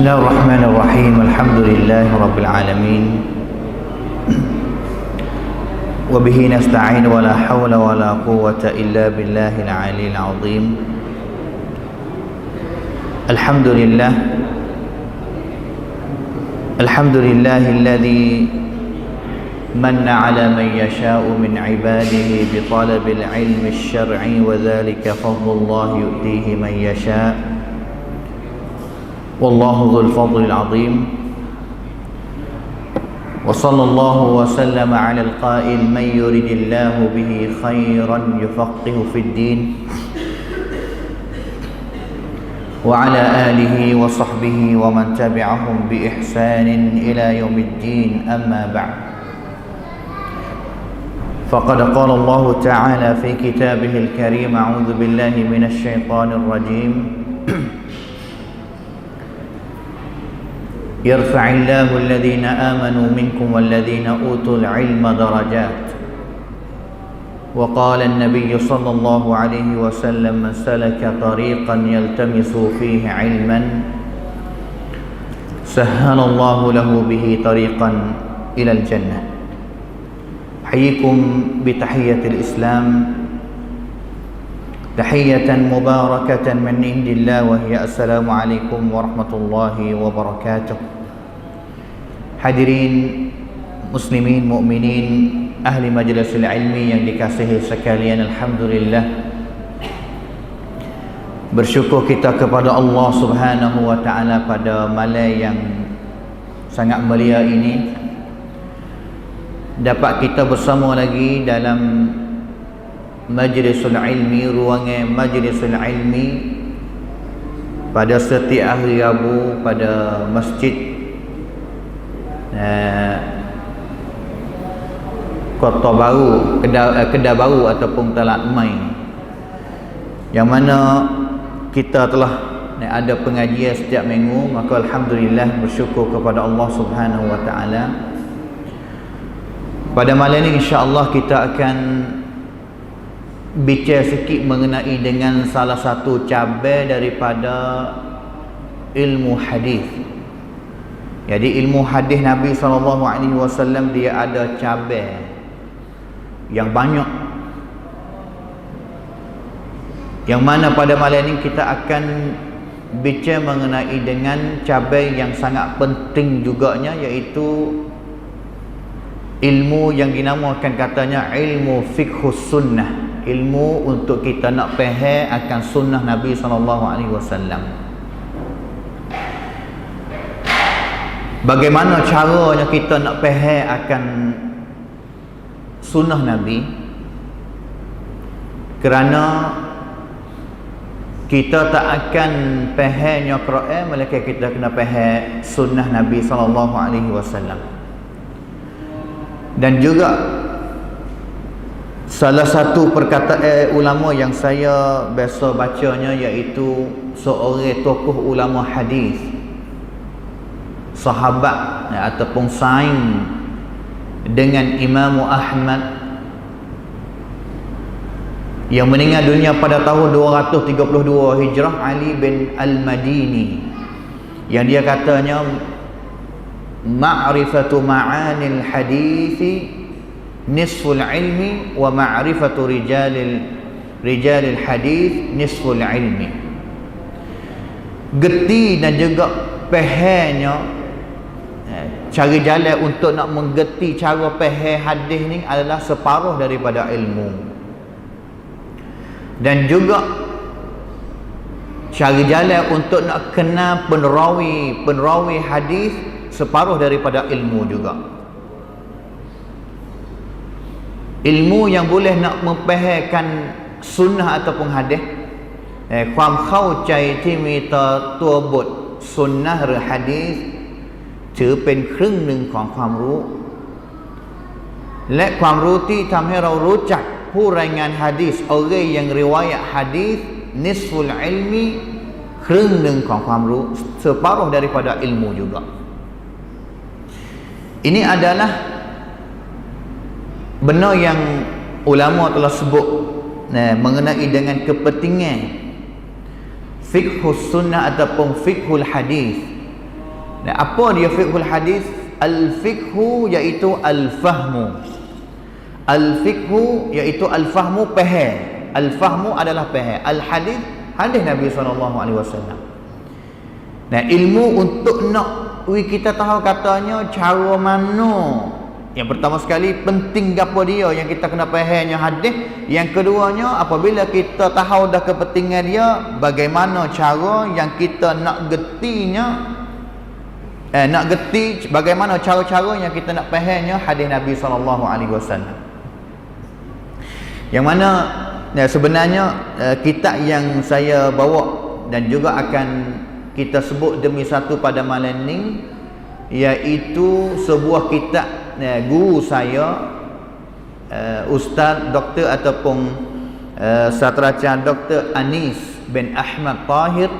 الله الرحمن الرحيم. الحمد لله رب العالمين وبه نستعين ولا حول ولا قوة إلا بالله العلي العظيم. الحمد لله الذي من على من يشاء من عباده بطلب العلم الشرعي وذلك فضل الله يؤتيه من يشاء والله ذو الفضل العظيم. وصلى الله وسلم على القائل من يرد الله به خيرا يفقه في الدين وعلى آله وصحبه ومن تبعهم بإحسان إلى يوم الدين. أما بعد، فقد قال الله تعالى في كتابه الكريم: أعوذ بالله من الشيطان الرجيم. يرفع الله الذين آمنوا منكم والذين أوتوا العلم درجات. وقال النبي صلى الله عليه وسلم: من سلك طريقا يلتمس فيه علما سهل الله له به طريقا إلى الجنة. أحييكم بتحية الإسلام، تحية مباركة من عند الله، وهي السلام عليكم ورحمة الله وبركاته. Hadirin muslimin, mukminin, ahli majlisul ilmi yang dikasihi sekalian, alhamdulillah, bersyukur kita kepada Allah Subhanahu wa taala pada malam yang sangat mulia ini, dapat kita bersama lagi dalam majlisul ilmi, ruangan majlisul ilmi pada setiap hari Rabu pada masjid Kota Baru, Kedah Baru ataupun Talat Mai, yang mana kita telah ada pengajian setiap minggu. Maka alhamdulillah, bersyukur kepada Allah Subhanahu wa taala. Pada malam ini insya-Allah kita akan bicara sikit mengenai dengan salah satu cabar daripada ilmu hadis. Jadi ilmu hadis Nabi SAW dia ada cabar yang banyak, yang mana pada malam ini kita akan bicara mengenai dengan cabar yang sangat penting juganya, iaitu ilmu yang dinamakan katanya ilmu fiqhus sunnah, ilmu untuk kita nak faham akan sunnah Nabi SAW. Bagaimana caranya kita nak faham akan sunnah Nabi? Kerana kita tak akan fahamnya Quran melainkan kita kena faham sunnah Nabi SAW. Dan juga salah satu perkataan ulama yang saya biasa bacanya, iaitu seorang tokoh ulama hadis, sahabat ataupun saing dengan Imam Ahmad, yang meninggal dunia pada tahun 232 Hijrah, Ali bin Al-Madini, yang dia katanya ma'rifatu ma'anil hadithi nisful ilmi wa ma'rifatu rijalil hadith nisful ilmi. Geti dan juga fahamnya, cara jalan untuk nak mengerti cara faham hadis ni adalah separuh daripada ilmu. Dan juga cara jalan untuk nak kenal penerawi hadis separuh daripada ilmu juga. Ilmu yang boleh nak memfahamkan sunnah ataupun hadis, ความเข้าใจที่มีต่อตัวบทสุนนะห์หรือหะดีษถือเป็นครึ่งหนึ่งของความรู้ และความรู้ที่ทำให้เรารู้จักผู้รายงานหะดีษorang yang riwayat hadis nisful ilmi, ครึ่งหนึ่งของความรู้ separuh daripada ilmu juga. Ini adalah benar yang ulama telah sebut mengenai dengan kepentingan fiqhus sunnah ataupun fiqhul hadis Nah, apa dia fiqhul hadis? Al-fiqhu iaitu al-fahmu. Al-fiqhu iaitu al-fahmu, faham. Al-fahmu adalah faham. Al-hadis, hadis Nabi SAW. Nah, ilmu untuk nak kita tahu katanya cara mana. Yang pertama sekali, penting gapo dia yang kita kena fahamnya hadis. Yang keduanya, apabila kita tahu dah kepentingan dia, bagaimana cara yang kita nak getinya, bagaimana cara-cara yang kita nak fahamnya hadis Nabi SAW. Yang mana sebenarnya kitab yang saya bawa dan juga akan kita sebut demi satu pada malam ni, iaitu sebuah kitab guru saya, Ustaz Doktor ataupun Sateraca Dr. Anis bin Ahmad Tahir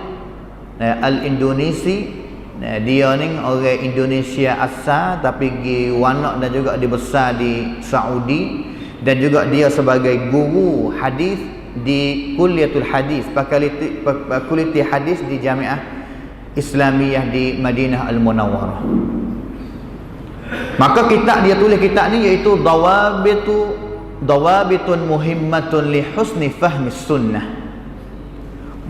Al-Indonesi. Dia ni orang Indonesia asal tapi pergi wanak dan juga dibesar di Saudi, dan juga dia sebagai guru hadis di Kuliatul Hadis, Fakulti Hadis di Jamiah Islamiyah di Madinah Al-Munawwarah. Maka kitab dia tulis kitab ni iaitu Dawabitun Muhimmatun li Husni Fahmi Sunnah.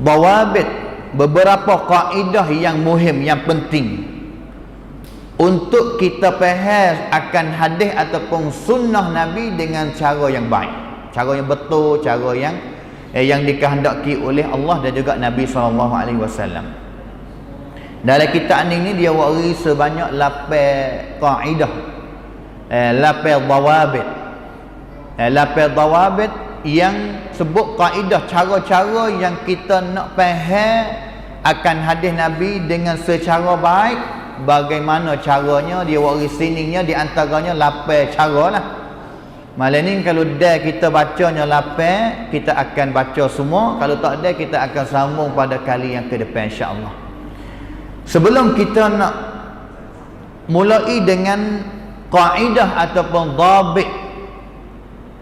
Dawabit, beberapa kaedah yang muhim, yang penting untuk kita faham akan hadis ataupun sunnah Nabi dengan cara yang baik, cara yang betul, cara yang dikehendaki oleh Allah dan juga Nabi SAW. Dalam kitab ni dia wari sebanyak 8 kaedah, 8 dawabit, 8 dawabit yang sebut kaedah, cara-cara yang kita nak faham akan hadis Nabi dengan secara baik. Bagaimana caranya, dia wari sininya di antaranya 8 cara lah. Malam ni kalau dah kita bacanya 8, kita akan baca semua. Kalau tak ada, kita akan sambung pada kali yang ke depan, insya-Allah. Sebelum kita nak mulai dengan kaedah ataupun dhabit,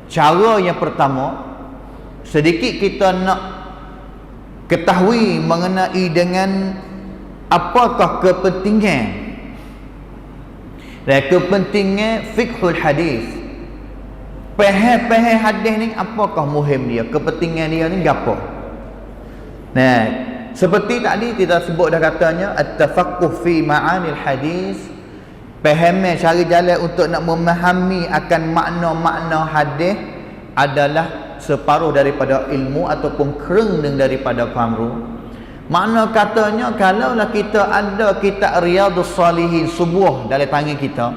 cara yang pertama, sedikit kita nak ketahui mengenai dengan apakah kepentingan fiqhul hadis. Faham hadis ni apakah muhim dia, kepentingan dia ni gapo. Nah, seperti tadi kita sebut dah katanya at-tafaqquh fi ma'anil hadis, faham cari jalan untuk nak memahami akan makna-makna hadis adalah separuh daripada ilmu ataupun kerengning daripada kamru. Makna katanya, kalaulah kita ada kitab Riyadhus Salihin sebuah dalam tangan kita,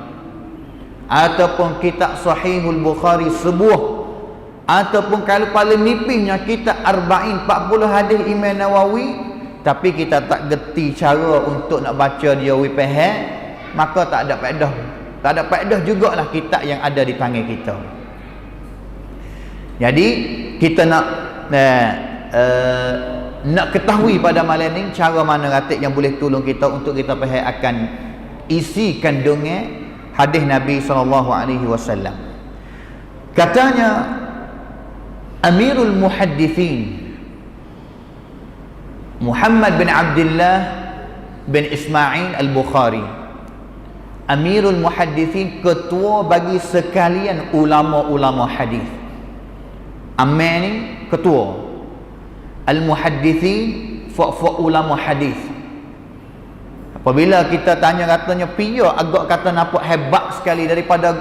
ataupun kitab Sahihul Bukhari sebuah, ataupun kalau paling nipisnya kitab Arba'in 40 hadis Imam Nawawi, tapi kita tak gerti cara untuk nak baca dia faham, maka tak ada faedah. Tak ada faedah jugalah kitab yang ada di tangan kita. Jadi kita nak ketahui pada malam ni cara mana ratik yang boleh tolong kita untuk kita faham akan isi kandungan hadis Nabi SAW. Katanya Amirul Muhaddithin Muhammad bin Abdullah bin Ismail Al-Bukhari, Amirul Muhaddithin, ketua bagi sekalian ulama-ulama hadis. Amir ni ketua, Al-Muhaddithin fak ulama hadis. Apabila kita tanya katanya pia agak kata nampak hebat sekali daripada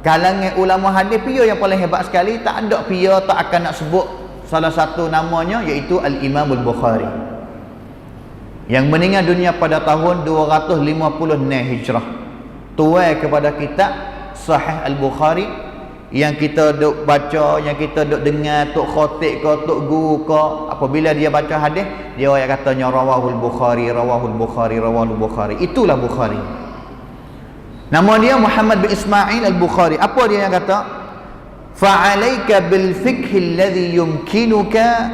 kalangan ulama hadis, pia yang paling hebat sekali, tak ada pia tak akan nak sebut salah satu namanya, iaitu Al-Imam Al-Bukhari yang meninggal dunia pada tahun 256 Hijrah. Tuai kepada kitab Sahih Al-Bukhari yang kita duk baca, yang kita duk dengar tok khatib ke tok guru ke, apabila dia baca hadis, dia ayat katanya rawahul Bukhari, rawahul Bukhari, rawahul Bukhari. Itulah Bukhari. Nama dia Muhammad bin Ismail Al-Bukhari. Apa dia yang kata? Fa'alaika bil fiqh alladhi yumkinuka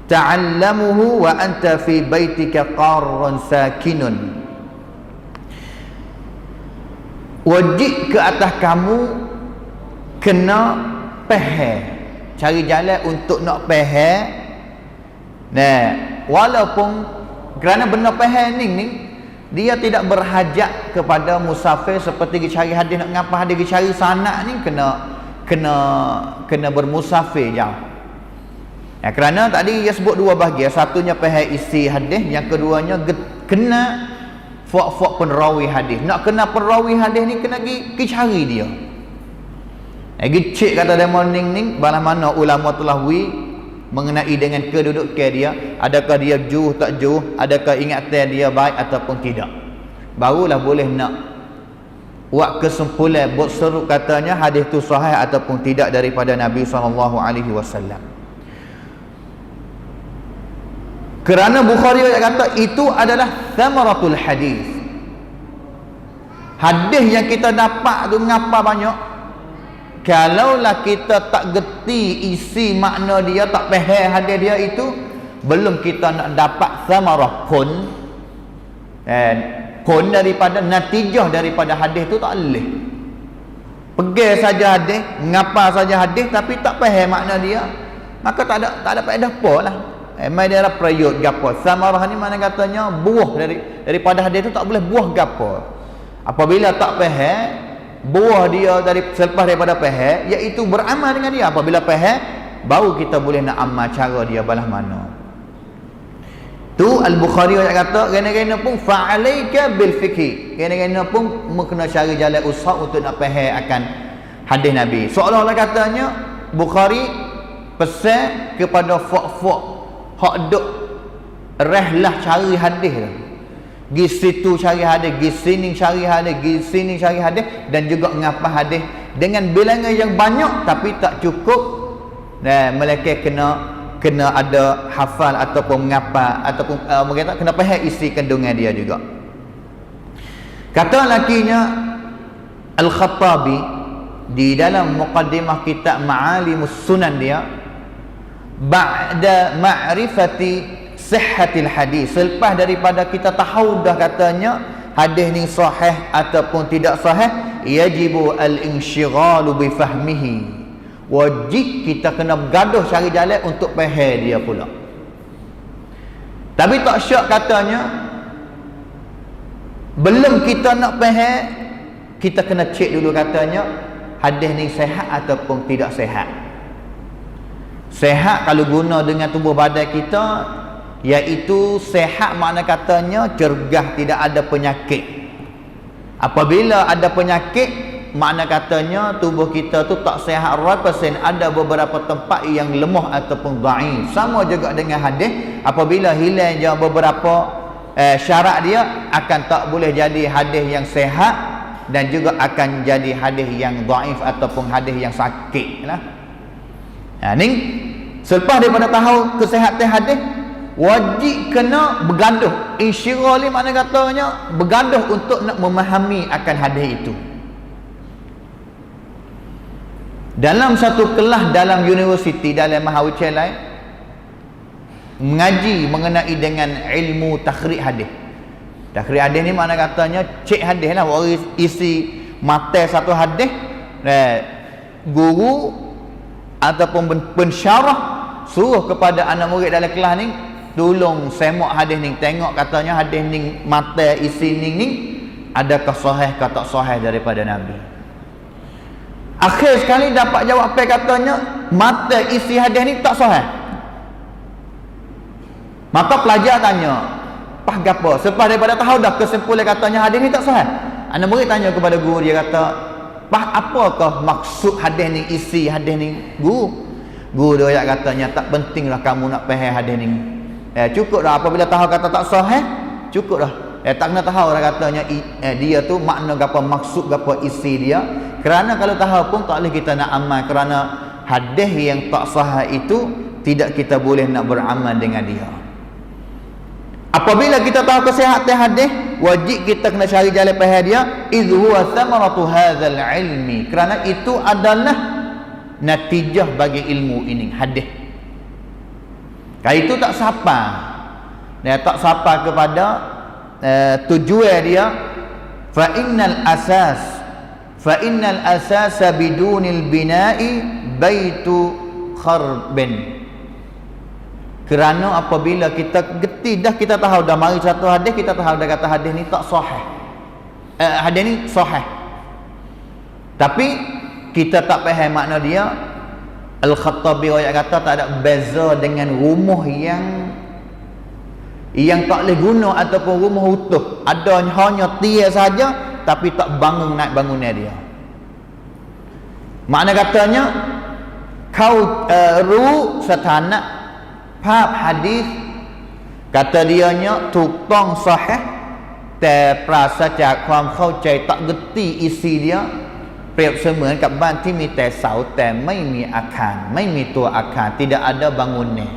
ta'allamuhu wa anta fi baitika qarran sakinun. Wajib ke atas kamu kena faham, cari jalan untuk nak faham. Nah, walaupun kerana benda faham ni dia tidak berhajat kepada musafir seperti pergi cari hadis. Nak ngapa hadis pergi cari sanad ni kena bermusafir jauh. Ya, kerana tadi dia sebut dua bahagian. Satunya faham isi hadis, yang keduanya kena fak-fak penrawi hadis. Nak kena penrawi hadis ni kena pergi cari dia. Lagi cek kata dia morning balas mana ulama telah mengenai dengan kedudukan dia, adakah dia juh tak juh, adakah ingatan dia baik ataupun tidak, barulah boleh nak buat kesimpulan, buat seru katanya hadis tu sahih ataupun tidak daripada Nabi SAW. Kerana Bukhari kata itu adalah thamaratul hadis. Hadis yang kita dapat tu ngapa banyak? Kalaulah kita tak gerti isi makna dia, tak faham hadis dia itu, belum kita nak dapat samarah kun daripada natijah daripada hadis tu tak boleh. Pergi saja hadis, ngapa saja hadis tapi tak faham makna dia, maka tak ada faedah apa lah. Mai dia lah prayut gapo. Samarah ni mana katanya buah daripada hadis tu tak boleh buah gapo. Apabila tak faham buah dia selepas daripada faham, iaitu beramal dengan dia. Apabila faham, baru kita boleh nak amal cara dia balas mana. Tu Al-Bukhari kata gana-gana pun fa'alaika bil fiqh. Gana-gana pun kena cari jalan usaha untuk nak faham akan hadis Nabi. Seolah-olah katanya Bukhari pesan kepada fak-fak hak duk rehlah cari hadis tu. Gi situ cari hadis, gi sini cari hadis, gi sini cari hadis, dan juga ngapa hadis dengan bilangan yang banyak tapi tak cukup. Mereka kena ada hafal ataupun mengapa ataupun mereka kena faham isi kandungan dia juga. Kata lakinya Al-Khattabi di dalam muqaddimah kitab Ma'alimus Sunan dia, ba'da ma'rifati sihhatil hadis, selepas daripada kita tahu dah katanya hadis ni sahih ataupun tidak sahih, yajibu al-insyighalu bi fahmihi, wajib kita kena bergaduh cari jalan untuk faham dia pula. Tapi tak syak katanya belum kita nak faham, kita kena cek dulu katanya hadis ni sihat ataupun tidak sihat. Sihat kalau guna dengan tubuh badan kita, iaitu sehat makna katanya cergah, tidak ada penyakit. Apabila ada penyakit, makna katanya tubuh kita tu tak sehat 100%, ada beberapa tempat yang lemah ataupun dhaif. Sama juga dengan hadis, apabila hilang je beberapa syarat dia, akan tak boleh jadi hadis yang sehat, dan juga akan jadi hadis yang dhaif ataupun hadis yang sakit lah. Ni selepas daripada tahu kesihatan hadis, wajib kena bergaduh. Insyirah ni makna katanya bergaduh untuk nak memahami akan hadis itu. Dalam satu kelas dalam universiti, dalam mahawicalai, mengaji mengenai dengan ilmu takhrij hadis. Takhrij hadis ni makna katanya cek hadis lah, isi mata satu hadis, guru ataupun pensyarah suruh kepada anak murid dalam kelas ni, tolong semak hadis ni, tengok katanya hadis ni mata isi ni adakah sahih ke tak sahih daripada Nabi. Akhir sekali dapat jawab apa katanya mata isi hadis ni tak sahih. Maka pelajar tanya, "Pah gapo?" Selepas daripada tahu dah kesimpulan katanya hadis ni tak sahih, anak murid tanya kepada guru dia, kata, "Pah apakah maksud hadis ni, isi hadis ni, guru?" Guru dia katanya, "Tak pentinglah kamu nak faham hadis ni. Cukup dah apabila tahu kata tak sahih, cukup dah. Tak kena tahu dah katanya dia tu makna apa, maksud apa, isi dia. Kerana kalau tahu pun tak boleh kita nak amal, kerana hadis yang tak sahih itu tidak kita boleh nak beramal dengan dia. Apabila kita tahu kesihatan hadis, wajib kita kena cari jalan faham dia. Idh huwa thamaratu hadzal ilmi, kerana itu adalah natijah bagi ilmu ini, hadis. Kalau itu tak sapa, dia tak sapa kepada tujuan dia. Fa innal asasa bidunil bina'i baitu kharbin. Kerana apabila kita geti dah, kita tahu dah mari satu hadis, kita tahu dah kata hadis ni tak sahih, hadis ni sahih, tapi kita tak faham makna dia. Al-Khattabi ayat kata tak ada beza dengan rumah yang tak boleh guna ataupun rumah utuh, ada hanya tiang saja tapi tak bangun naik bangunan dia. Makna katanya kau setanak bab hadis kata dianyaถูกต้อง sahih แต่ปราศจากความเข้าใจ tak geti isi dia เปรียบเสมือนกับบ้านที่มีแต่เสาแต่ไม่มีอาคารไม่มีตัวอาคาร tidak ada bangunan.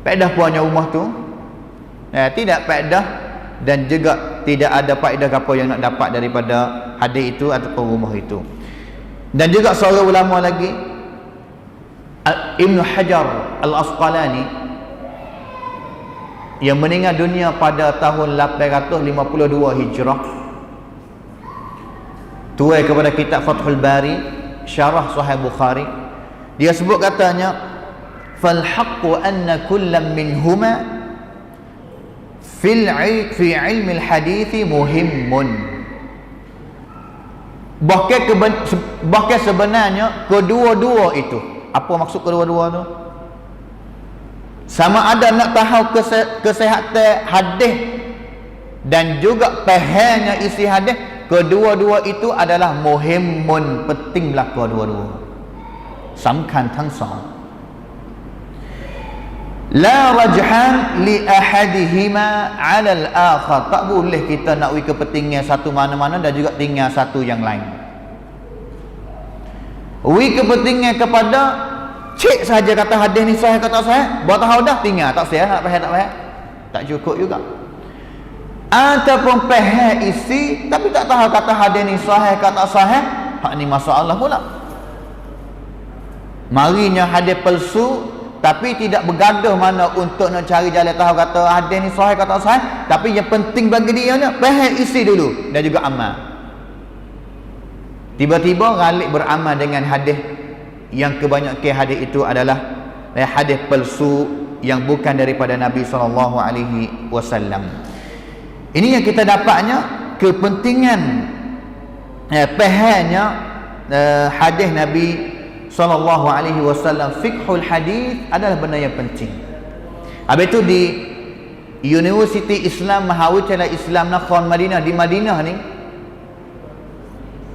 Faedah punya rumah tu tidak faedah, dan juga tidak ada faedah apa yang nak dapat daripada hadis itu ataupun rumah itu. Dan juga seorang ulama lagi, Ibn Hajar Al-Asqalani, yang meninggal dunia pada tahun 852 Hijrah, tuai kepada kitab Fathul Bari syarah Sahih Bukhari, dia sebut katanya fal haqqu anna kullam minhuma fi ilmi al-hadith muhimmun. Bahkan sebenarnya kedua-dua itu, apa maksud kedua-dua tu? Sama ada nak tahu kesihatan hadis dan juga fahamnya isi hadis, kedua-dua itu adalah muhimmun, pentinglah kedua-dua, สำคัญทั้งสอง La rajhan li ahadihima 'ala al-akhar. Tak boleh kita nak kepentingan satu mana-mana dan juga tinggal satu yang lain. Kepentingan kepada cek saja kata hadis ni sahih kata sahih, buat tahu dah tinggal tak sahih, tak faham, tak cukup juga. Ataupun faham isi tapi tak tahu kata hadis ni sahih kata sahih, hak ni masalah pula. Marinya hadis palsu tapi tidak bergaduh mana untuk nak cari jalan tahu kata hadis ni sahih kata sahih, tapi yang penting bagi dia ni faham isi dulu dan juga amal. Tiba-tiba galik beramal dengan hadis yang kebanyakan hadis itu adalah hadis palsu yang bukan daripada Nabi SAW. Ini yang kita dapatnya kepentingan fahamnya hadis Nabi SAW. Fiqhul hadis adalah benda yang penting. Habis itu di Universiti Islam Mahawicalah Islam Nakhon Madinah, di Madinah ni,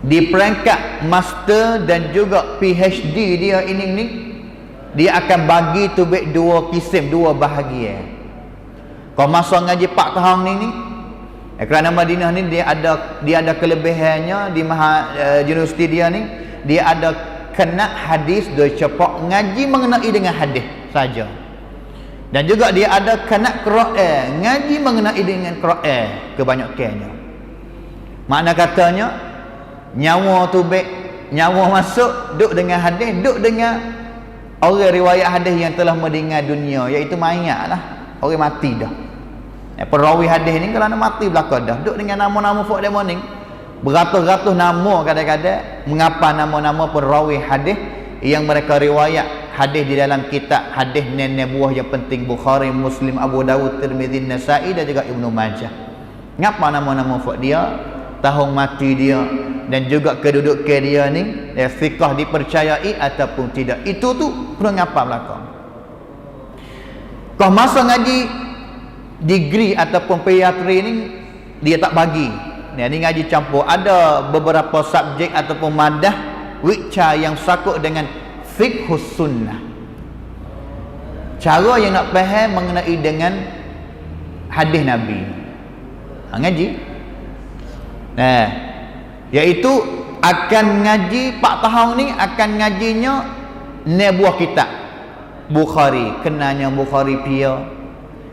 di peringkat master dan juga PhD dia ini dia akan bagi tu dua kisim, dua bahagian. Kau masa ngaji 4 tahun ni kerana Madinah ni dia ada kelebihannya di universiti dia ni, dia ada kena hadis dua cepak, ngaji mengenai dengan hadis saja. Dan juga dia ada kena Quran, ngaji mengenai dengan Quran kebanyakannya. Makna katanya nyawa tu nyawa masuk duk dengan hadis, duk dengan orang riwayat hadis yang telah meninggal dunia, iaitu mayat lah, orang mati dah. Perawi hadis ni kerana mati belakang dah, duk dengan nama-nama folk demo ni, beratus-ratus nama kadang-kadang. Mengapa nama-nama perawi hadis yang mereka riwayat hadis di dalam kitab hadis nenek buah yang penting, Bukhari, Muslim, Abu Dawud, Tirmidzi, Nasa'i dan juga Ibnu Majah. Ngapa nama-nama folk dia, tahun mati dia dan juga kedudukan dia ni, fiqh dipercayai ataupun tidak, itu tu perlu ngapa belakang. Kau masa ngaji degree ataupun PhD ni dia tak bagi. Ni ngaji campur, ada beberapa subjek ataupun madah wicca yang sakut dengan fiqhus sunnah, cara yang nak faham mengenai dengan hadis Nabi. Ngaji iaitu akan ngaji 4 tahun ni, akan ngajinya ni buah kitab Bukhari, kenanya Bukhari pia.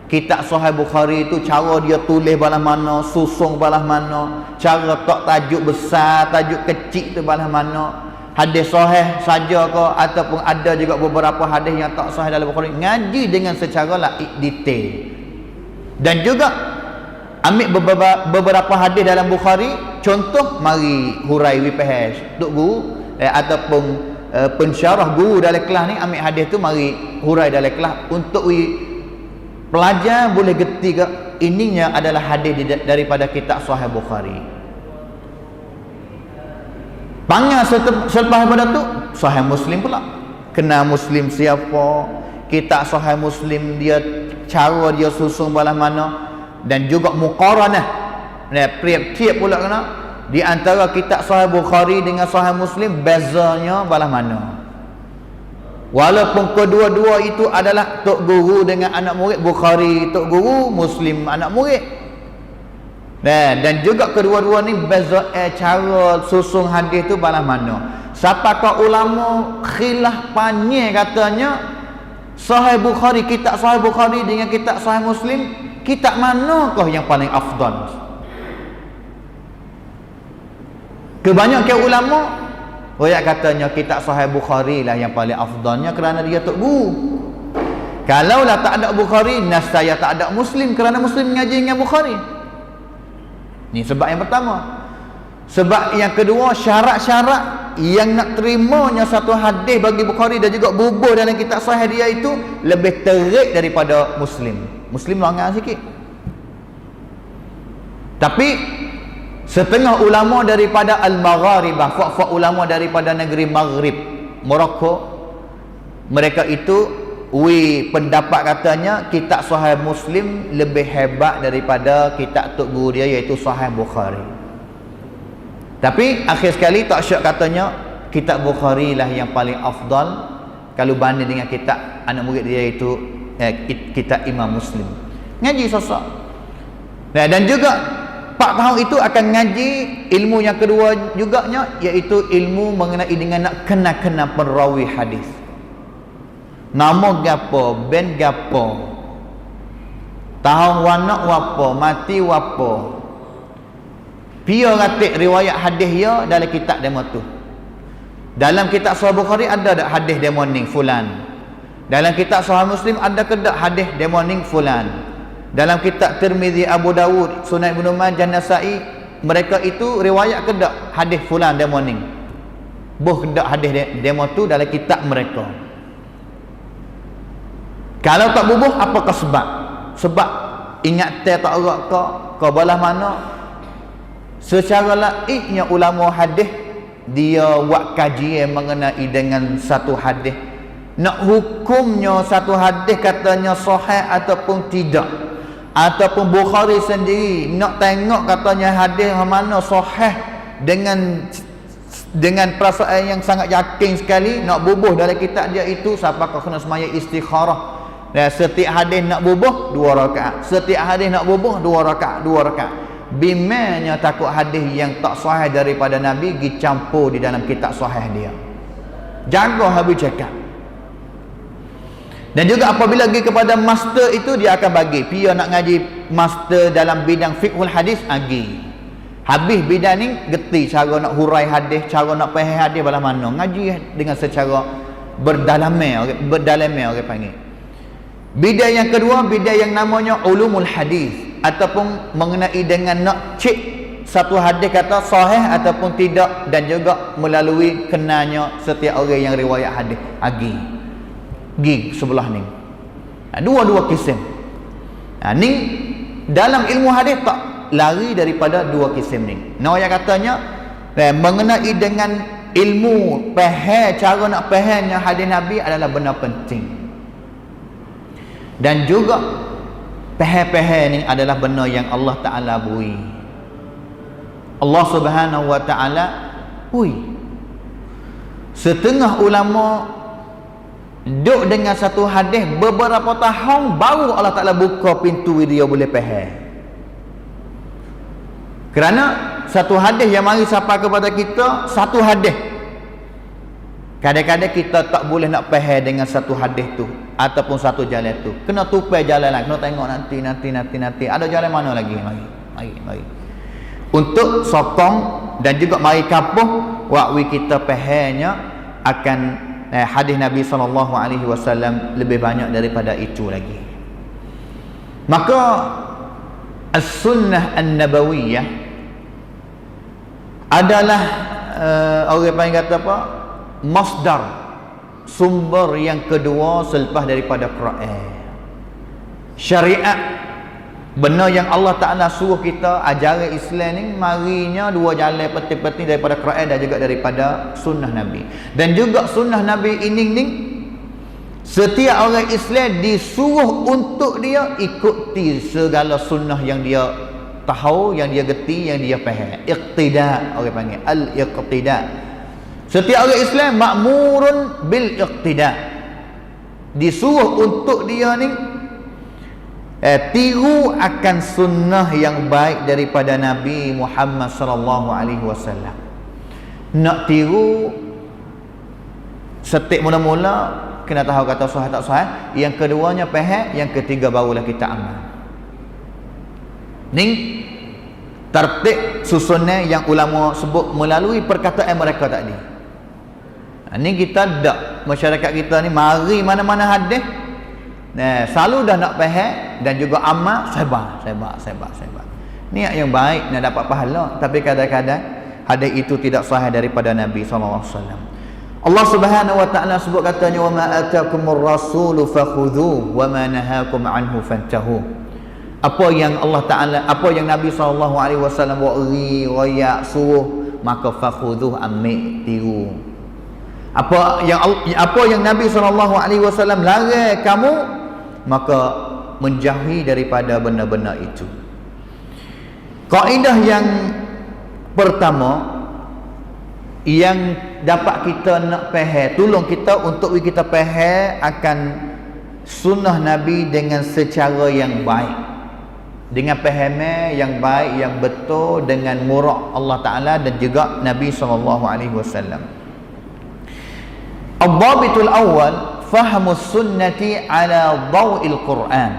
Kitab Sahih Bukhari itu cara dia tulis balah mana, susung balah mana, cara tak tajuk besar, tajuk kecil tu balah mana, hadis sahih saja ke ataupun ada juga beberapa hadis yang tak sahih dalam Bukhari, ngaji dengan secara detail. Dan juga ambil beberapa hadis dalam Bukhari, contoh mari hurai wipahas duk guru ataupun pensyarah guru dalam kelas ni ambil hadis tu mari hurai dalam kelas untuk pelajar boleh gerti ke ininya adalah hadis daripada kitab Sahih Bukhari. Panggil selepas daripada tu Sahih Muslim pula. Kenal Muslim siapa, kitab Sahih Muslim dia cara dia susun balas mana, dan juga muqaranah, priap-tiap pula kena di antara kitab Sahih Bukhari dengan Sahih Muslim, bezanya balas mana. Walaupun kedua-dua itu adalah tok guru dengan anak murid, Bukhari tok guru, Muslim anak murid. Dan juga kedua-dua ni beza cara susun hadis tu balas mana. Siapakah ulama khilaf panjang katanya Sahih Bukhari, kitab Sahih Bukhari dengan kitab Sahih Muslim, kitab manakah yang paling afdal? Kebanyakan ulama royak katanya kitab Sahih Bukhari lah yang paling afdalnya kerana dia tok guru. Kalaulah tak ada Bukhari, nescaya tak ada Muslim kerana Muslim mengaji dengan Bukhari. Ni sebab yang pertama. Sebab yang kedua, syarat-syarat yang nak terimanya satu hadis bagi Bukhari dan juga bubuh dalam kitab Sahih dia itu lebih terik daripada Muslim. Muslim langgar sikit. Tapi setengah ulama daripada Al-Magharibah, fak-fak ulama daripada negeri Maghrib, Morocco, mereka itu pendapat katanya kitab Sahih Muslim lebih hebat daripada kitab tok guru dia iaitu Sahih Bukhari. Tapi akhir sekali tak syak katanya kitab Bukhari lah yang paling afdal kalau banding dengan kitab anak murid dia iaitu kitab Imam Muslim. Ngaji sosok. Dan juga 4 tahun itu akan ngaji ilmu yang kedua juganya iaitu ilmu mengenai dengan nak kenal-kenal perawi hadis. Nama gapo, ben gapo, tahun wanak wapo, mati wapo, pia ratik riwayat hadis dia dalam kitab demo tu. Dalam kitab Sahih Bukhari ada tak hadis demo ning fulan? Dalam kitab Sahih Muslim ada ke tak hadis demo ning fulan? Dalam kitab Tirmizi, Abu Dawud, Sunan Ibnu Majah, Nasa'i, mereka itu riwayat ke tak hadis fulan demo ning? Boh ke tak hadis demo tu dalam kitab mereka? Kalau tak bubuh, apakah sebab? Sebab ingat tak erat ke balas mana? Secara laiknya ulama hadis dia buat kajian mengenai dengan satu hadis. Nak hukumnya satu hadis katanya sahih ataupun tidak. Ataupun Bukhari sendiri nak tengok katanya hadis mana sahih dengan perasaan yang sangat yakin sekali nak bubuh dalam kitab dia itu, siapakah kena semaya istikharah. Dan setiap hadis nak bubuh 2 rakaat, setiap hadis nak bubuh 2 rakaat, 2 rakaat. Bimanya takut hadis yang tak sahih daripada Nabi dicampur di dalam kitab sahih dia. Jaga habis cakap. Dan juga apabila pergi kepada master itu, dia akan bagi pia nak ngaji master dalam bidang fiqhul hadis, agi habis bidang ni geti cara nak hurai hadis, cara nak faham hadis balas mana, ngaji dengan secara berdalamnya orang panggil. Bidang yang kedua, bidang yang namanya ulumul hadis, ataupun mengenai dengan nak cek satu hadis kata sahih ataupun tidak, dan juga melalui kenanya setiap orang yang riwayat hadis agi sebelah ni. Dua-dua kisim. Ni dalam ilmu hadis tak lari daripada 2 kisim ni. Yang katanya mengenai dengan ilmu faham, cara nak fahamnya hadis Nabi adalah benar penting. Dan juga faham-faham ni adalah benar yang Allah Ta'ala beri. Allah Subhanahu Wa Ta'ala beri. Setengah ulama duduk dengan satu hadis beberapa tahun baru Allah Ta'ala buka pintu dia boleh faham. Kerana satu hadis yang mari sampai kepada kita, satu hadis, kadang-kadang kita tak boleh nak faham dengan satu hadis tu ataupun satu jalan tu. Kena tupai jalan lain, kena tengok nanti. Ada jalan mana lagi? Mari. Untuk sokong dan juga mari kapuh waktu kita fahamnya akan hadis Nabi SAW lebih banyak daripada itu lagi. Maka as-sunnah an-nabawiyah adalah orang panggil kata apa? masdar, sumber yang kedua selepas daripada Quran. Syariat, benda yang Allah Ta'ala suruh kita ajaran Islam ni, marinya dua jalan penting-penting daripada Quran dan juga daripada sunnah Nabi. Dan juga sunnah Nabi ini ni, setiap orang Islam disuruh untuk dia ikuti segala sunnah yang dia tahu, yang dia gerti, yang dia faham. Iqtida, orang panggil al-iqtida. Setiap orang Islam ma'murun bil iqtida, disuruh untuk dia ni tiru akan sunnah yang baik daripada Nabi Muhammad sallallahu alaihi wasallam. Nak tiru, setiap mula-mula kena tahu kata sahih tak sahih, yang keduanya faham, yang ketiga barulah kita amal. Ni tertib susunan yang ulama sebut melalui perkataan mereka tadi. Ni kita dak, masyarakat kita ni mari mana-mana hadis, selalu dah nak faham dan juga amal, sebar. Niat yang baik nak dapat pahala, tapi kadang-kadang hadis itu tidak sahih daripada Nabi sallallahu alaihi wasallam. Allah Subhanahu wa taala sebut katanya, wa ma atakumur rasulu fakhudhu wa ma nahakum anhu fantahu. Apa yang Allah Taala, apa yang Nabi sallallahu alaihi wasallam royak suruh, maka fakhudhu, ambil, tiru. Apa yang Nabi sallallahu alaihi wasallam larang kamu, maka menjauhi daripada benda-benda itu. Kaedah yang pertama yang dapat kita nak faham, tolong kita untuk kita faham akan sunnah Nabi dengan secara yang baik, dengan pahaman yang baik, yang betul, dengan murah Allah Ta'ala dan juga Nabi SAW. Al-dhabitul awal, fahamus sunnati ala daw'il Quran.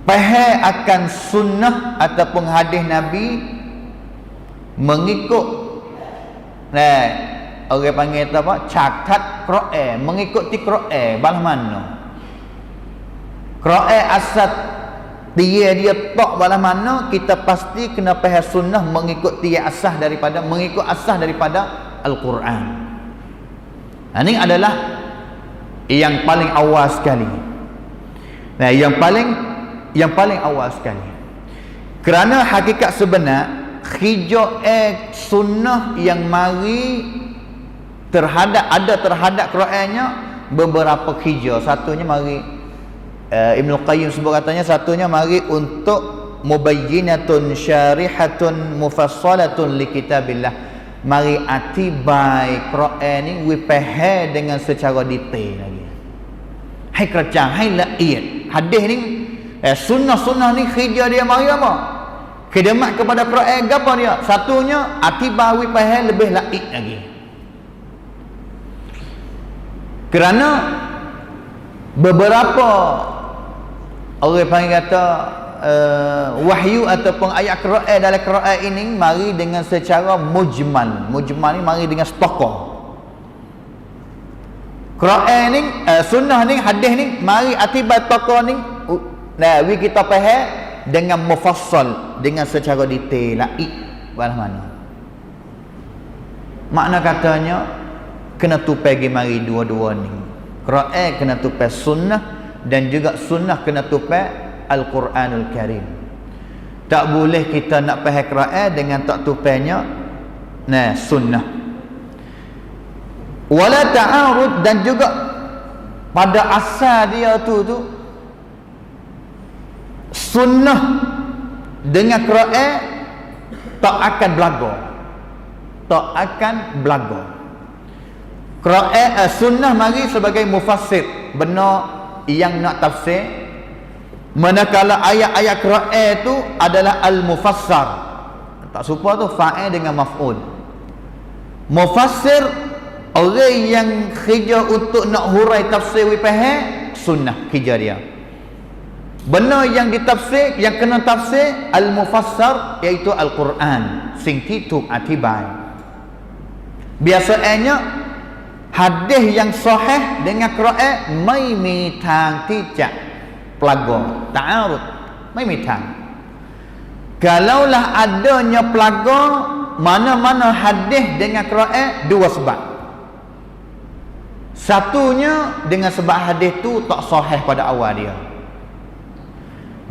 Faham akan sunnah ataupun hadis Nabi mengikut, orang panggil apa? Catat Quran, mengikuti Quran balah mana. Quran asal dia tak balah mana, kita pasti kena faham sunnah mengikuti asas daripada, mengikut asas daripada Al-Quran. Ini adalah yang paling awal sekali. Yang paling awal sekali. Kerana hakikat sebenar hijau sunnah yang mari terhadap Qurannya beberapa hijau. Satunya mari Ibn Qayyim sebut katanya, satunya mari untuk mubayyinatun syarihatun mufassalatun li kitabillah. Mari atibai Quran ni faham dengan secara detail lagi. Hai kerja, hai laiyat. Hadis ni sunnah ni hijau dia mari apa? Khidmat kepada Quran apa dia? Satunya atibai faham lebih laiyat lagi. Kerana beberapa orang panggil kata wahyu ataupun ayat Quran dalam Quran ini mari dengan secara mujmal. Mujmal ni mari dengan stokoh. Quran ni sunnah ni, hadis ni mari akibat tokoh ni kita faham dengan mufassal, dengan secara detail laik balah mana. Makna katanya kena tupai mari dua-dua ni. Quran kena tupai sunnah dan juga sunnah kena tupai Al-Quranul Karim. Tak boleh kita nak faham Quran dengan tak tupainya sunnah. Wala ta'arud, dan juga pada asal dia tu sunnah dengan Quran tak akan belaga. Quran sunnah mari sebagai mufassir, benar yang nak tafsir. Manakala ayat-ayat Quran itu adalah al-mufassar. Tak serupa tu fa'il dengan maf'ul. Mufassir, orang yang kerja untuk nak hurai tafsir faham, sunnah kerja dia. Benar yang ditafsir, yang kena tafsir al-mufassar, iaitu Al-Quran. Sing itu atibai. Biasanya hadis yang sahih dengan Quran mai mitang tidak pelaga, ta'arud, mai mitang. Kalaulah adanya pelaga mana-mana hadis dengan Quran, dua sebab. Satunya dengan sebab hadis tu tak sahih pada awal dia.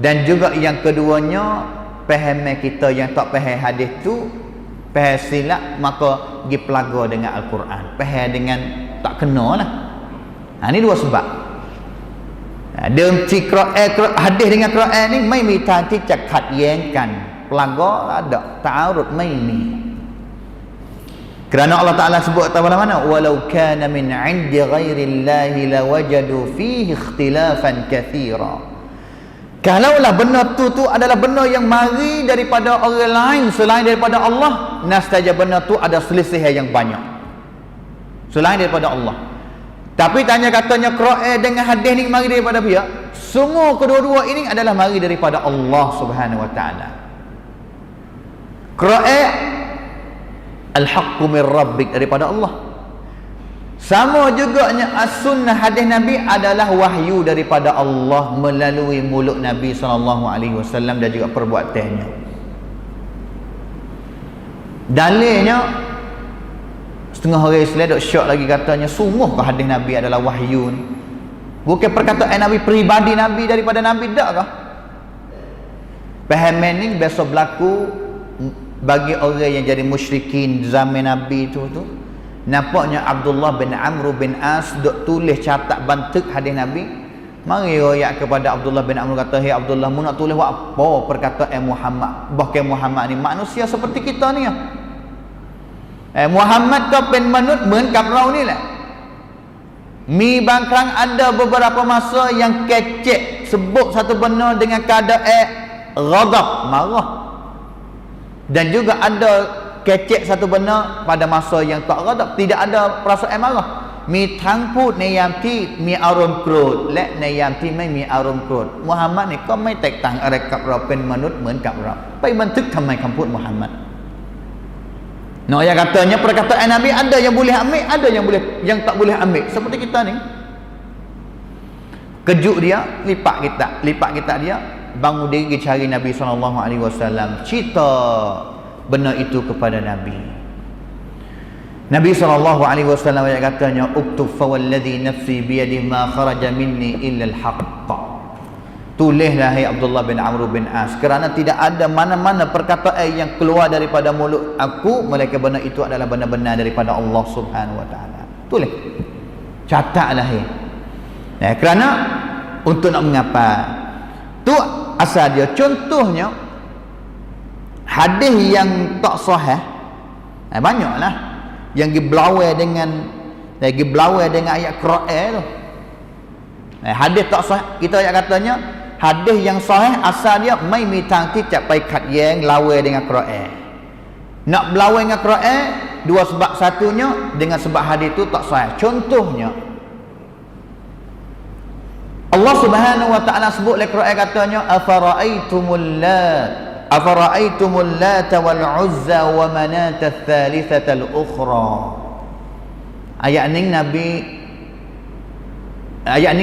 Dan juga yang keduanya, fahaman kita yang tak faham hadis tu, faham silap, maka pergi pelaga dengan Al-Quran. Faham dengan tak kena lah. Ini dua sebab. Dalam hadis dengan Quran ni ไม่มีทางที่จะขัดแย้งกัน pelaga ada ta'arud ไม่มี kerana Allah Ta'ala sebut apa mana, walau kana min 'indi ghairillahi lawajadu fihi ikhtilafan katsira. Kalaulah benda tu adalah benda yang mari daripada orang lain selain daripada Allah, nastajab benda tu ada selisih yang banyak selain daripada Allah. Tapi tanya katanya Quran dengan hadis ni mari daripada pihak, semua kedua-dua ini adalah mari daripada Allah Subhanahu wa taala. Quran al-haqqu min rabbik, daripada Allah. Sama juganya as-sunnah hadis Nabi adalah wahyu daripada Allah melalui mulut Nabi SAW dan juga perbuatannya. Dalilnya setengah orang Islam dok syok lagi katanya sungguh ke hadis Nabi adalah wahyu ni? Bukan perkataan Nabi peribadi Nabi daripada Nabi tak kah? Pahaman ni biasa berlaku bagi orang yang jadi musyrikin zaman Nabi tu. Nampaknya Abdullah bin Amr bin As dok tulis catat bantuk hadis Nabi. Mari royak kepada Abdullah bin Amr, kata, "Hai Abdullah, mu nak tulis buat apa perkataan Muhammad? Bahkan Muhammad ni manusia seperti kita ni ya. Muhammad tu pen manut men kaprau ni lah. Mi bangkrang ada beberapa masa yang kecek sebut satu benda dengan keadaan ghadab, marah. Dan juga ada kecek satu benda pada masa yang tak ghadab, tidak ada perasaan marah. Mi thangพูดในยามที่มีอารมณ์โกรธและในยามที่ไม่มีอารมณ์โกรธ Muhammad นี่ก็ไม่แตกต่างอะไรกับเราเป็นมนุษย์เหมือนกับเราไปบันทึกทำไมคำพูด Muhammad. No, yang katanya perkataan Nabi ada yang boleh ambil, ada yang tak boleh ambil. Seperti kita ni. Kejut dia, lipat kita dia, bangun diri cari Nabi SAW, cerita benda itu kepada Nabi. Nabi SAW katanya, uktub fawalladhi nafsi biyadih ma kharaja minni illa al-haqq. Tulislah hai Abdullah bin Amr bin As, kerana tidak ada mana-mana perkataan yang keluar daripada mulut aku melainkan benda itu adalah benar-benar daripada Allah Subhanahu wa taala. Tulis. Catatlah hai. Kerana untuk nak mengapa? Tu asal dia. Contohnya hadis yang tak sahih. Banyaklah yang dibelawai dengan ayat Quran tu. Hadis tak sahih, kita ayat katanya hadis yang sahih asal dia mai mi tang ti cak pai khat yang lawai dengan Quran. Nak berlawai dengan Quran dua sebab, satunya dengan sebab hadis tu tak sahih. Contohnya Allah Subhanahu wa taala sebut dalam Quran katanya afara'aitumul lat wal uzza wa manat ats-tsalitsata al-ukhra. Ayat ni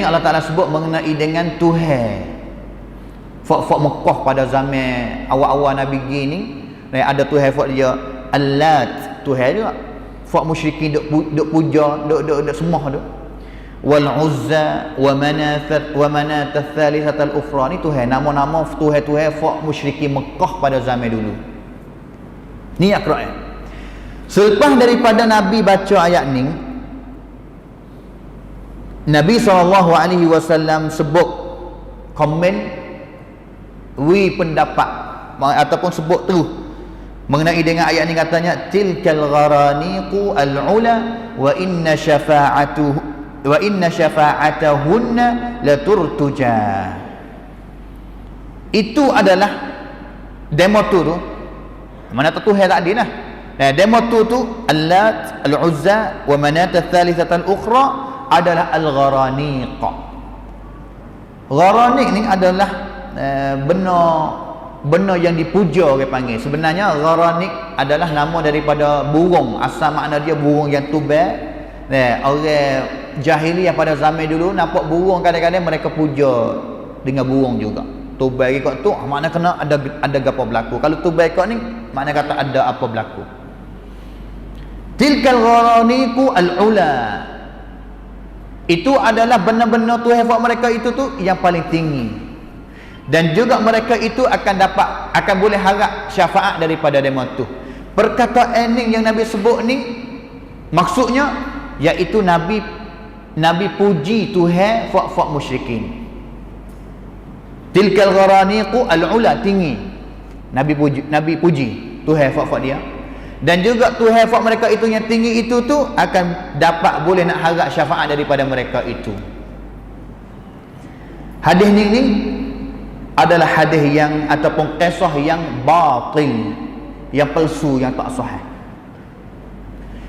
Allah Ta'ala sebut mengenai dengan Tuhan Fak Mekah pada zaman awal-awal Nabi gini. Ada Tuhan fak dia Al-Lat, Tuhan juga. Fak musyrikin duk puja, duk sembah tu. Wal Uzza wa Manat ats-tsalitsata al-ukhra, ni Tuhan, nama-nama Tuhan fak musyrikin Mekah pada zaman dulu. Ni ayat Quran. Selepas daripada Nabi baca ayat ni, Nabi SAW sebut komen pendapat ataupun sebut terus mengenai dengan ayat ni, katanya tilkal gharaniqu al-ula wa inna syafa'atahunna laturtuja. Itu adalah demo tu mana tu Tuhan tak ada lah. Demo tu Al-Lat, Al-Uzza wa Manat ats-tsalitsata al-ukhra adalah al-gharaniq. Gharaniq ni adalah benda yang dipuja orang panggil. Sebenarnya gharaniq adalah nama daripada burung. Asal makna dia burung yang tubal. Orang jahiliah pada zaman dulu nampak burung, kadang-kadang mereka puja dengan burung juga. Tubal ikut tu makna kena ada apa berlaku. Kalau tubal ikut ni makna kata ada apa berlaku. Tilkal gharaniqu al-ula. itu adalah benar-benar Tuhan buat mereka itu tu yang paling tinggi. Dan juga mereka itu akan boleh harap syafaat daripada mereka tu. Perkataan ni yang Nabi sebut ni maksudnya iaitu Nabi puji Tuhan buat musyrikin. Tilkal gharaniqu al-ula, tinggi. Nabi puji Tuhan buat dia. Dan juga Tuhan buat mereka itu yang tinggi itu tu akan dapat boleh nak harap syafaat daripada mereka itu. Hadis ni adalah hadis yang ataupun kisah yang batil, yang palsu, yang tak sahih.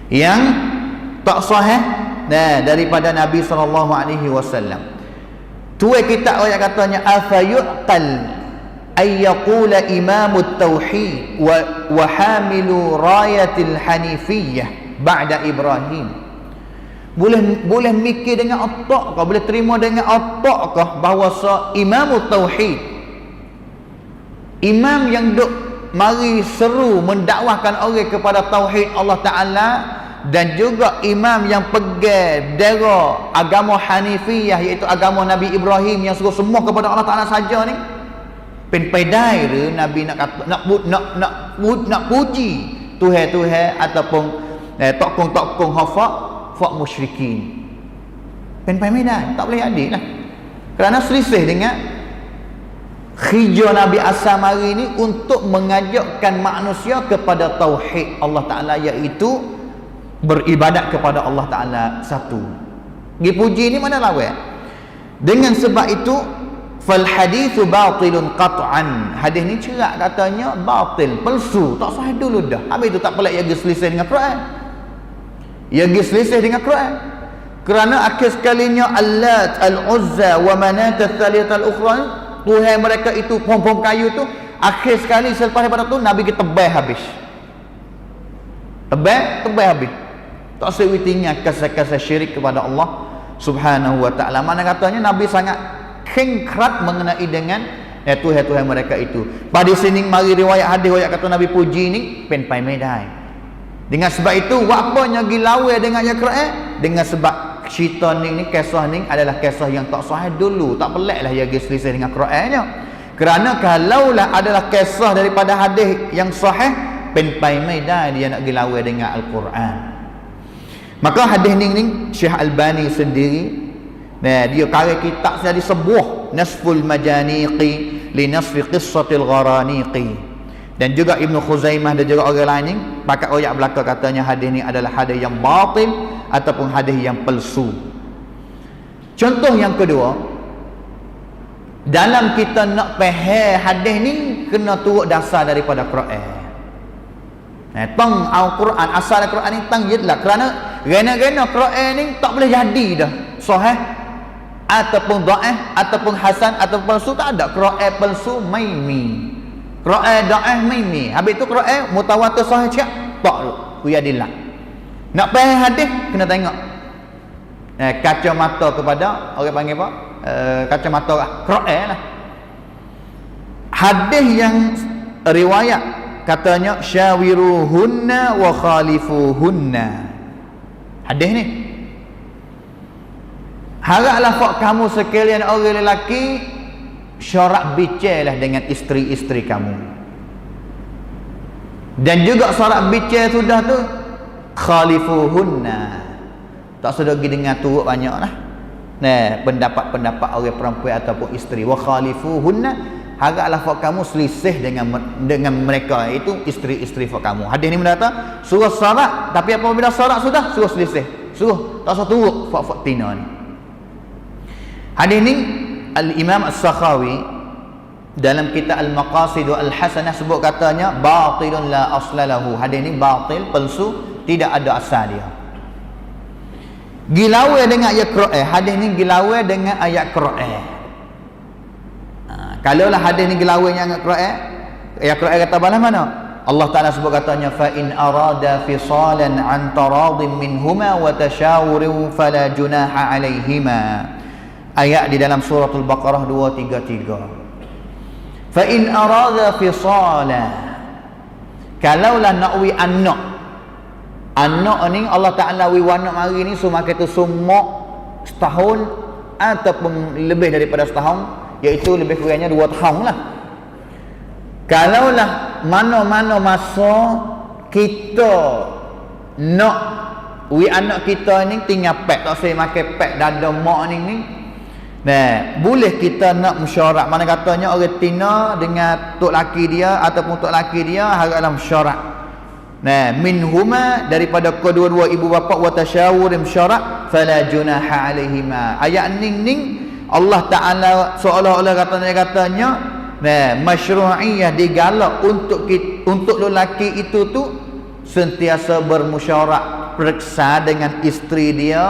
Yang tak sahih daripada Nabi SAW. Tuai kita ayat katanya afayuqal ay yaqula imamut tauhid wa hamilu rayatil hanifiyah ba'da Ibrahim. Boleh mikir dengan otak kau, boleh terima dengan otak kau bahawa imamut tauhid, imam yang duk mari seru mendakwahkan orang kepada tauhid Allah Ta'ala, dan juga imam yang pegang bendera agama Hanifiyah, iaitu agama Nabi Ibrahim yang suruh semua kepada Allah Ta'ala saja ni. Penpedai dia Nabi nak puji Tuhan ataupun tokong hafak musyrikin. Penpedai tak boleh adik lah, kerana selisih dengan khijau Nabi asal hari ni untuk mengajakkan manusia kepada tauhid Allah Ta'ala, iaitu beribadat kepada Allah Ta'ala satu. Dipuji ni mana lawan. Dengan sebab itu fal hadithu batilun qat'an, hadis ni cerak katanya batil, palsu, tak sahih dulu dah. Habis tu tak pelik ia selisih dengan Quran. Ia selisih dengan Quran. Kerana akhir sekalinya Allat, Al-Uzza wa Manat al-Thalithah al-Ukhra, Tuhan mereka itu pom-pom kayu tu, akhir sekali selepas daripada tu Nabi kita tebal habis. Tebal habis. Tak sewitinya kasar-kasar syirik kepada Allah Subhanahu wa ta'ala. Mana katanya Nabi sangat kengkrat mengenai dengan Tuhan-Tuhan mereka itu. Pada sini mari riwayat hadis ayat kata Nabi puji ni penpai medai. Dengan sebab itu wapanya gilawe dengan ayat Quran, dengan sebab cerita ni kisah ni adalah kisah yang tak sahih dulu. Tak peliklah ia selisih dengan Qurannya. Kerana kalaulah adalah kisah daripada hadis yang sahih, penpai medai dia nak gilawe dengan Al-Quran. Maka hadis ni Syekh Albani sendiri dia karya kitab jadi sebuah Nasful Majaniqi li nasfi qissatil gharaniqi, dan juga Ibnu Khuzaimah dan juga orang lain ni pakat ayat belaka katanya hadis ni adalah hadis yang batil ataupun hadis yang palsu. Contoh yang kedua, dalam kita nak faham hadis ni kena turut dasar daripada Quran. Tang Al-Quran, asal Al-Quran ni tang jidlah, kerana gena-gena Quran ni tak boleh jadi dah sahih ataupun dhaif ataupun hasan ataupun palsu, tak ada. Quran palsu maimi, Quran dhaif maimi, habis tu Quran mutawatir sahih cak tak uyadillah. Nak faham hadis kena tengok kacamata kepada orang panggil apa, kacamata Quran lah. Hadis yang riwayat katanya syawiruhunna wa khalifuhunna, hadis ni haraplah fak kamu sekalian orang lelaki syarat bicarlah dengan isteri-isteri kamu, dan juga syarat bicar sudah tu khalifuhunna, tak sudah pergi dengar turut banyak lah pendapat-pendapat orang perempuan ataupun isteri. Wa khalifuhunna, haraplah fak kamu selisih dengan mereka, itu isteri-isteri fak kamu. Hadis ni mendatang suruh syarat, tapi apabila syarat sudah suruh selisih, suruh tak usah turut fak tina ni. Hadis ni Al-Imam As-Sakhawi dalam kitab Al-Maqasid Al-Hasanah sebut katanya batilun la aslalahu, hadis ni batil, palsu, tidak ada asal dia. Gilawe dengan ayat Quran, hadis ni gilawe dengan ayat Quran. Kalaulah hadis ni gilawe dengan Quran, ayat Quran kata balas mana? Allah Ta'ala sebut katanya fa in arada fisalan an taradin minhuma wa tashawurin fala junaha alaihima, ayat di dalam suratul Baqarah 233. Fa in arada fisala, kalaulah nak wi anak ni Allah Ta'ala wi anak mari ni semua kata semua setahun ataupun lebih daripada setahun, iaitu lebih kurangnya 2 tahun lah. Kalaulah mana-mana masa kita nak anak kita ni tinggal pek, tak saya makan pek dada mak ni. Nah, boleh kita nak mesyuarat, mana katanya orang tina dengan tok laki dia ataupun tok laki dia haraplah mesyuarat. Nah, minhuma daripada kedua-dua ibu bapa wa tasyawur mesyuarat fala junaha alaihima. Ayat ning Allah Taala seolah-olah katanya nah, masyru'iyah digalak untuk lelaki itu tu sentiasa bermusyawarah periksa dengan isteri dia.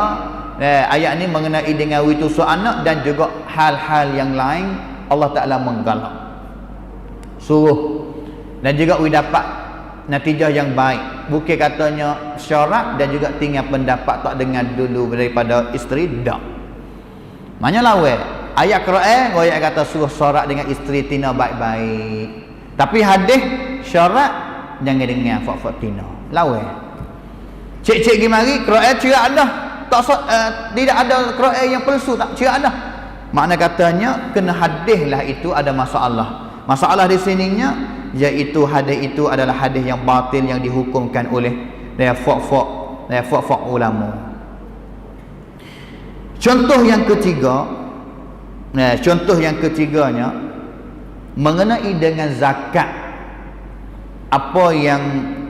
Ayat ni mengenai dengan witusu anak dan juga hal-hal yang lain Allah Ta'ala menggalak suruh dan juga dapat natijah yang baik. Bukan katanya syarat dan juga tinggal pendapat tak dengar dulu daripada isteri, tak. Maknanya lawe ayat Quran ayat kata suruh syarat dengan isteri tina baik-baik, tapi hadis syarat jangan dengar fak-fak tina lawe. Cik-cik gimari Quran cerak dah tak tidak ada Quran yang palsu, tak cerak dah. Makna katanya kena hadis lah itu ada masalah. Masalah di sininya iaitu hadis itu adalah hadis yang batil yang dihukumkan oleh fak-fak ulama. Contoh yang ketiganya mengenai dengan zakat. Apa yang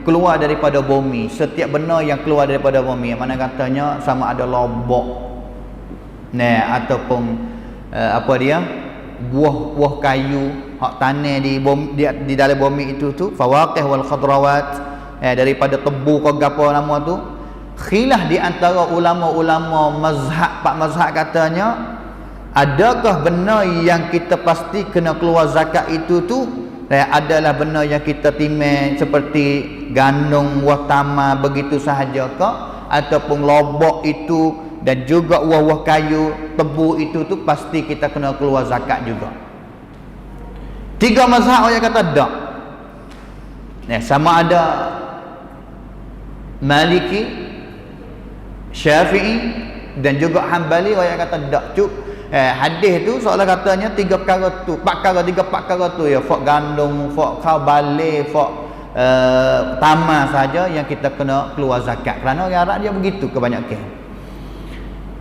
keluar daripada bumi, setiap benda yang keluar daripada bumi, mana katanya sama ada lobok ataupun buah kayu hak tanah di dalam bumi itu tu, fawaqih wal khadrawat, daripada tebu ke gapo nama tu. Khilaf di antara ulama-ulama mazhab, pak mazhab katanya adakah benda yang kita pasti kena keluar zakat itu tu adalah benda yang kita timai seperti gandum, watama begitu sahaja ke, ataupun lobok itu dan juga buah-buah kayu, tebu itu tu pasti kita kena keluar zakat juga. 3 mazhab yang kata tak. Sama ada Maliki, Syafi'i dan juga Hanbali yang kata tak. Hadis tu seolah katanya 3 perkara tu, 3 perkara tu ya, fak gandum, fak kau balik, fak tama saja yang kita kena keluar zakat. Kerana orang Arab dia begitu kebanyakan.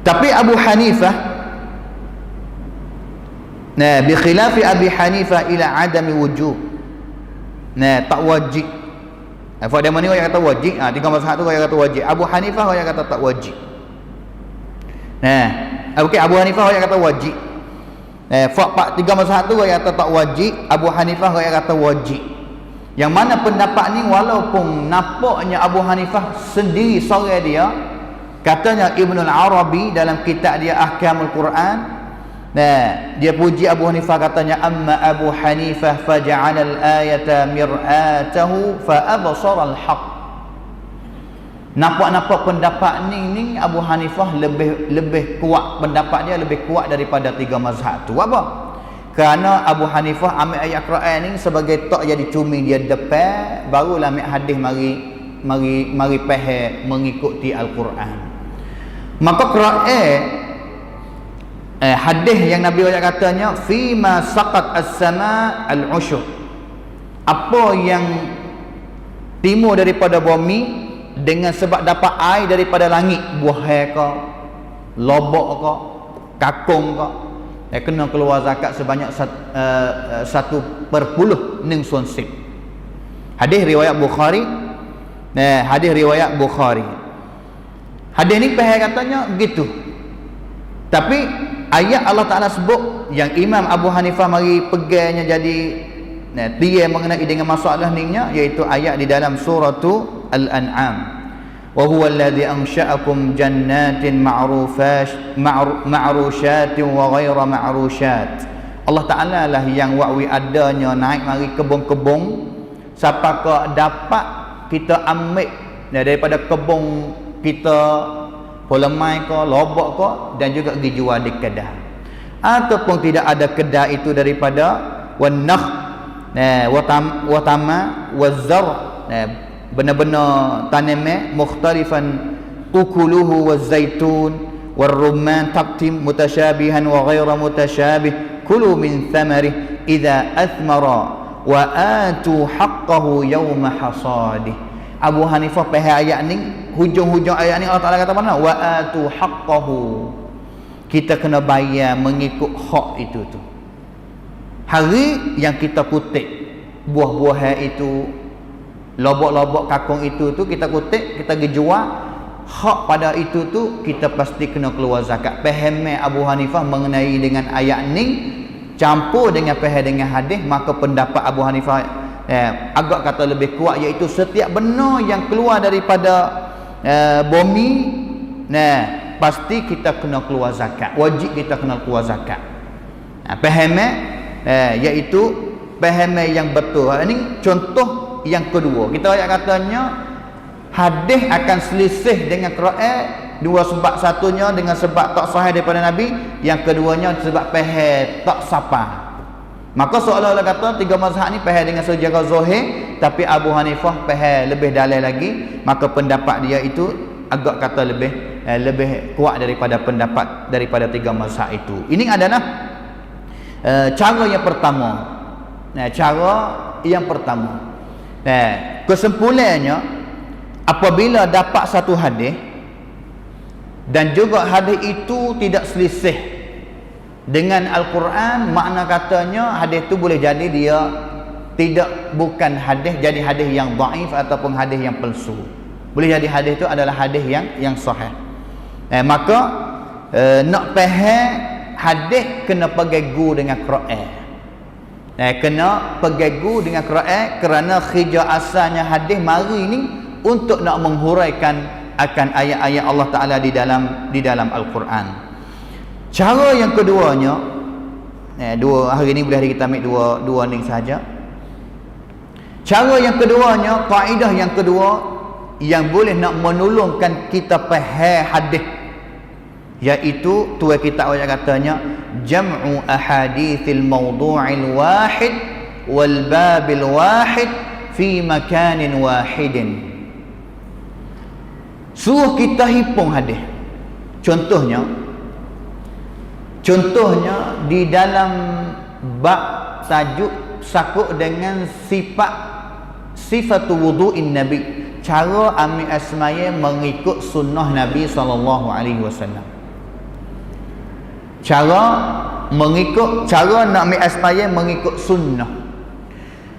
Tapi Abu Hanifah bi khilafi Abi Hanifah ila adami wujub. Tak wajib. Fak dia mana orang kata wajib? 3 mazhab tu orang kata wajib. Abu Hanifah orang kata tak wajib. Abu Hanifah yang kata wajib. 3 mazhab tu yang kata tak wajib, Abu Hanifah yang kata wajib. Yang mana pendapat ni walaupun nampaknya Abu Hanifah sendiri sore dia, katanya Ibn al-Arabi dalam kitab dia Ahkamul Quran, dia puji Abu Hanifah katanya amma Abu Hanifah faja'ala al-ayata mir'atahu fa absara al-haq. Nampak pendapat ni Abu Hanifah lebih kuat, pendapat dia lebih kuat daripada 3 mazhab tu. Apa? Kerana Abu Hanifah ambil ayat Quran ni sebagai tok jadi cumi dia depan, barulah ambil hadis mari faham mengikuti Al-Quran. Maka Quran hadis yang Nabi ayat katanya fima saqat as-sama al-ushur. Apa yang timur daripada bumi dengan sebab dapat air daripada langit, buah ke, lobok ke, kakung ke, kena keluar zakat sebanyak 1/10 sonsip. Hadis riwayat Bukhari. Hadis riwayat Bukhari. Hadis ni pahal katanya begitu. Tapi ayat Allah Ta'ala sebut yang Imam Abu Hanifah mari pegangnya jadi dia mengenai dengan masalah ni, iaitu ayat di dalam surah Al-An'am. Wa huwa alladhi ansha'akum jannatin ma'rushatin wa ghaira ma'rushat. Allah Ta'ala lah yang wakwi adanya naik mari kebun-kebun, siapakah dapat kita ambil daripada kebun kita, polemai ke, lobok ke, dan juga dijual di kedai, ataupun tidak ada kedai itu daripada wanakh watama wazar, benar-benar tanaman mukhtalifan ukuluhu wazaitun والرمان تقتم متشابها وغير متشابه كلوا من ثمره إذا أثمر وآتوا حقه يوم حصاده. Abu Hanifah faham ayat ni, hujung-hujung ayat ni Allah Ta'ala kata mana? وآتوا حقه. Kita kena bayar mengikut hak itu tu. Hari yang kita kutip buah-buahan itu, lobok-lobok kakung itu tu kita kutip, kita pergi jual, hak pada itu tu kita pasti kena keluar zakat. Faham Abu Hanifah mengenai dengan ayat ni campur dengan faham dengan hadis, maka pendapat Abu Hanifah agak kata lebih kuat, iaitu setiap benda yang keluar daripada bumi, pasti kita kena keluar zakat, wajib kita kena keluar zakat. Faham iaitu faham yang betul. Ini contoh yang kedua. Kita ayat katanya hadis akan selisih dengan Quran, dua sebab. Satunya dengan sebab tak sahih daripada Nabi, yang keduanya sebab faham tak sapa. Maka seolah-olah kata tiga mazhab ni faham dengan sejarah zahir, tapi Abu Hanifah faham lebih dalam lagi, maka pendapat dia itu agak kata lebih kuat daripada pendapat daripada tiga mazhab itu. Ini adalah cara yang pertama. Cara yang pertama. Kesimpulannya, apabila dapat satu hadis dan juga hadis itu tidak selisih dengan Al-Quran, makna katanya hadis itu boleh jadi dia bukan hadis, jadi hadis yang dhaif ataupun hadis yang palsu. Boleh jadi hadis itu adalah hadis yang sahih. Maka nak faham hadis kena pegagu dengan Quran. Kena pegagu dengan Quran, kerana khija asalnya hadis mari ni untuk nak menghuraikan akan ayat-ayat Allah Ta'ala di dalam Al-Quran. Cara yang keduanya, hari ni boleh kita ambil dua ni saja. Cara yang keduanya, kaedah yang kedua yang boleh nak menolongkan kita faham hadis, iaitu tuan kita ayat katanya jam'u ahadithil mawdu'il wahid wal babil wahid fi makanin wahidin. Suruh kita himpun hadis. Contohnya di dalam bab tajuk sakut dengan sifatu wudu'in Nabi, cara ambil asmaya mengikut sunnah Nabi SAW. Cara nak ambil asmaya mengikut sunnah.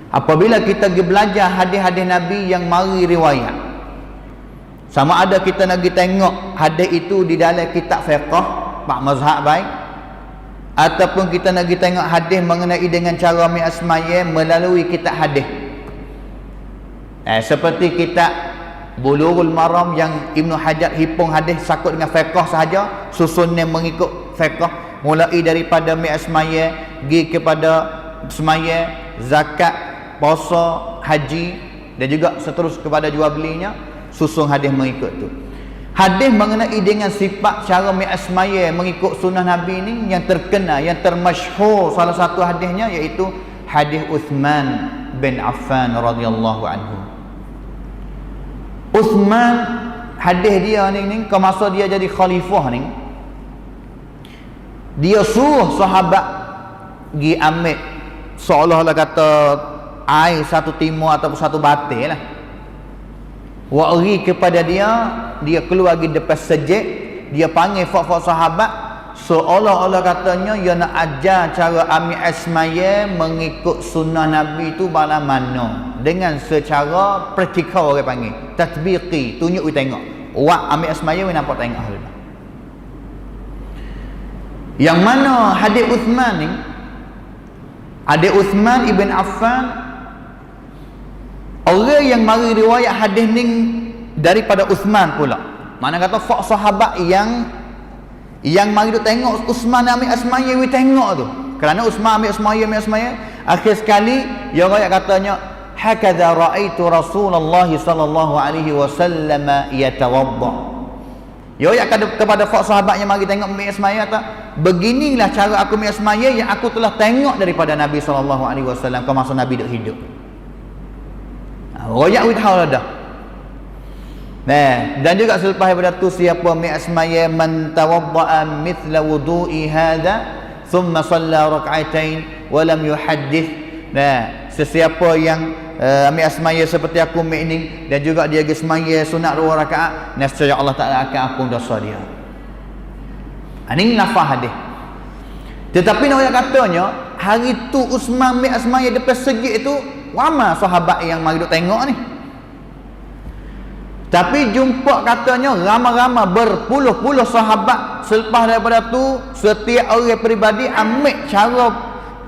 Apabila kita pergi belajar hadis-hadis Nabi yang mari riwayat, sama ada kita nak pergi tengok hadis itu di dalam kitab fiqh pak mazhab baik, ataupun kita nak pergi tengok hadis mengenai dengan cara ambil asmaya melalui kitab hadis. Seperti kitab Bulughul Maram yang Ibnu Hajar hipung hadis sakut dengan fiqh sahaja, susunnya mengikut fiqh, mulai daripada ambil asmaya pergi kepada semaya, zakat, puasa, haji dan juga seterus kepada jual belinya, susun hadis mengikut tu. Hadis mengenai dengan sifat cara mi'asmaya mengikut sunnah Nabi ini yang terkenal, yang termasyhur, salah satu hadisnya iaitu hadis Uthman bin Affan radhiyallahu anhu. Uthman, hadis dia ni kemasa dia jadi khalifah ni, dia suruh sahabat pergi ambil seolah-olah kata air satu timur ataupun satu batil lah, wa'ri kepada dia keluar pergi depan sejid, dia panggil fak-fak sahabat, seolah-olah katanya dia nak ajar cara ambil asmaya mengikut sunnah Nabi itu bala mana, dengan secara praktikal orang panggil tatbiqi, tunjuk we tengok, wak ambil asmaya we nampak tengok hal. Yang mana hadis Uthman ni, hadis Uthman ibn Affan, orang yang mari riwayat hadis ni daripada Uthman pula. Mana kata fak sahabat yang mari tu tengok Uthman ambil asmaya, we tengok tu. Kerana Uthman ambil asmaya, akhir sekali dia riwayat katanya hakadha ra'aitu Rasulullah sallallahu alaihi wasallam yatawadda. Dia riwayat kepada fak sahabat yang mari tengok ambil asmaya tak, beginilah cara aku ambil asmaya yang aku telah tengok daripada Nabi sallallahu alaihi wasallam ke masa Nabi duk hidup. Royak we tahu dah. Nah, dan juga selepas daripada tu siapa mi'asmaya man tawadda'a mithla wudu'i hadha thumma shalla rak'atain wa lam yuhaddith. Nah, sesiapa yang ambil asmaya seperti aku ini dan juga dia pergi semaya sunat 2 rakaat, nescaya Allah Taala akan ampun dosa dia. Ini lafaz hadis. Tetapi nak katanya hari tu Uthman ambil asmaya depan segi itu ramai sahabat yang mari duk tengok ni. Tapi jumpa katanya ramai-ramai berpuluh-puluh sahabat selepas daripada tu setiap orang peribadi ambil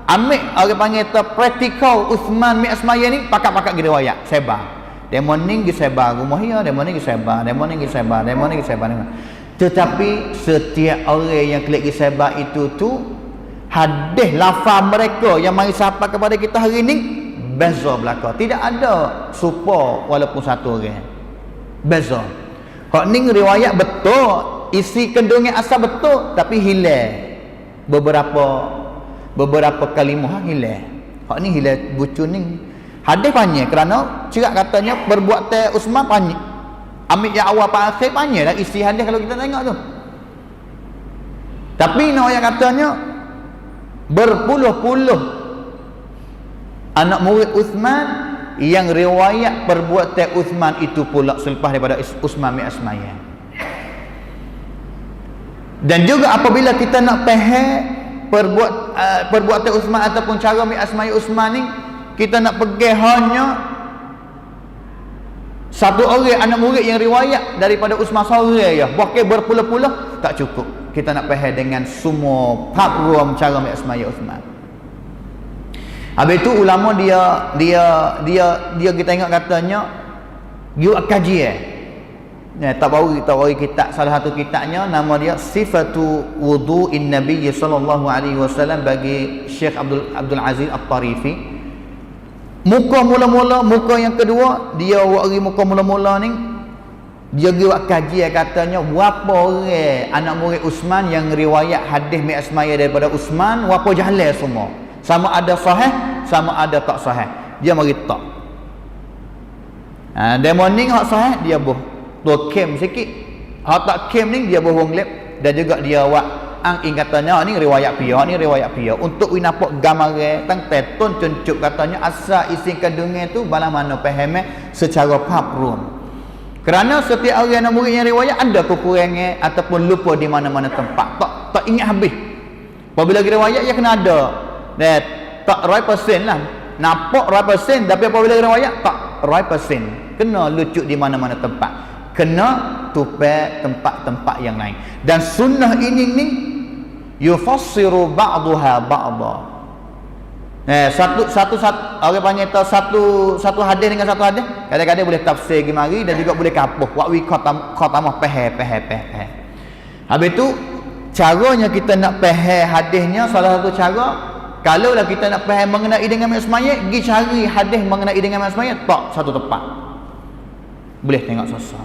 orang panggil tu praktikal Uthman mi'asmaya ni pakat-pakat pergi riwayat sebar. Demo ni pergi sebar rumah dia, demo ni pergi sebar, demo ni pergi sebar, demo ni pergi sebar. Tetapi setiap orang yang klik pergi sebar itu tu hadis lafaz mereka yang mari sampai kepada kita hari ni beza belaka. Tidak ada serupa walaupun satu orang. Beza. Hak ni riwayat betul, isi kandungan asal betul tapi hilang beberapa kalimah hilang. Hak ni hilang bucu ni. Hadis panjang kerana cerak katanya perbuatan Uthman panjang. Ambil yang awal pada akhir panjang lah isi hadis kalau kita tengok tu. Tapi nak yang katanya berpuluh-puluh anak murid Uthman yang riwayat perbuatan Uthman itu pula selepas daripada Uthman mi'asmaya. Dan juga apabila kita nak faham perbuatan Uthman ataupun cara mi'asmaya Uthman ni, kita nak pergi hanya satu orang anak murid yang riwayat daripada Uthman seorang ya, bahkan berpuluh-puluh tak cukup. Kita nak faham dengan semua pakruam cara mi'asmaya Uthman. Habis itu ulama dia kita tengok katanya you kaji tak baru kitab, salah satu kitabnya nama dia Sifatu Wudu'in Nabi sallallahu alaihi wasallam bagi Syekh Abdul Aziz At-Tarifi. Muka mula-mula, muka yang kedua dia wari muka mula-mula ni dia buat kaji katanya berapa orang anak murid Uthman yang riwayat hadis mi'asmaya daripada Uthman, berapa jalan semua. Sama ada sahih, sama ada tak sahih. Dia mari tak. Demo ni hak sahih dia boh. Tu kem sikit. Hak tak kem ni dia bohong lep dan juga dia buat angin katanya ni riwayat pia, untuk we nampak gambaran tang tetun cuncup katanya asal isi kandungan tu bala mana faham secara paprum. Kerana setiap orang yang murid yang riwayat ada kekurangan ataupun lupa di mana-mana tempat. Tak ingat habis. Apabila riwayat dia kena ada. Tak 100% lah. Nampak 100% tapi apabila riwayat tak 100%. Kena lucu di mana-mana tempat. Kena tupai tempat-tempat yang lain. Dan sunnah ini ni yufassiru ba'daha ba'da. Satu orang panggil tu satu hadis dengan satu hadis kadang-kadang boleh tafsir pergi mari dan juga boleh kapuh wa wi khatamah faham. Habis tu caranya kita nak faham hadisnya, salah satu cara kalaulah kita nak faham mengenai dengan mi'asmaya, pergi cari hadis mengenai dengan mi'asmaya tak satu tempat. Boleh tengok susah.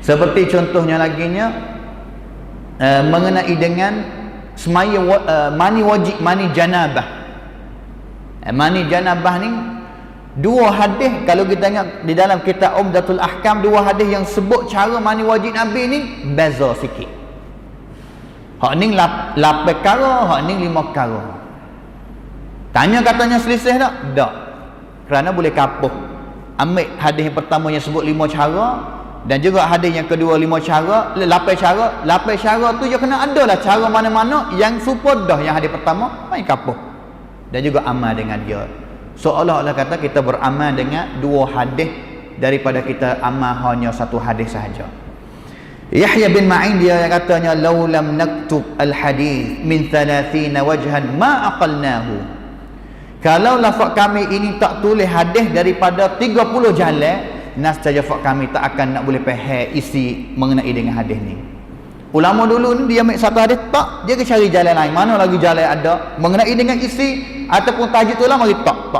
Seperti contohnya laginya mengenai dengan semaya mani wajib, mani janabah. Mani janabah ni dua hadis kalau kita tengok di dalam kitab Umdatul Ahkam, dua hadis yang sebut cara mani wajib Nabi ni beza sikit. Hak ni 8 perkara, hak ni 5 perkara. Tanya katanya selisih tak? Tak. Kerana boleh kapuh. Ambil hadis yang pertama yang sebut 5 cara dan juga hadis yang kedua 5 cara, 8 cara. 8 cara tu dia kena ada lah cara mana-mana yang serupa dah yang hadis pertama, main kapuh. Dan juga amal dengan dia. Seolah-olah kata kita beramal dengan 2 hadis daripada kita amal hanya 1 hadis sahaja. Yahya bin Ma'in dia yang katanya law lam naktub al-hadis min 30 wajhan ma aqalnahu. Kalau lafaz kami ini tak tulis hadis daripada 30 jalan, nascaya fak kami tak akan nak boleh faham isi mengenai dengan hadis ni. Ulama dulu ni dia ambil satu hadis tak, dia ke cari jalan lain. Mana lagi jalan ada mengenai dengan isi ataupun tajuk tu lah mari tak.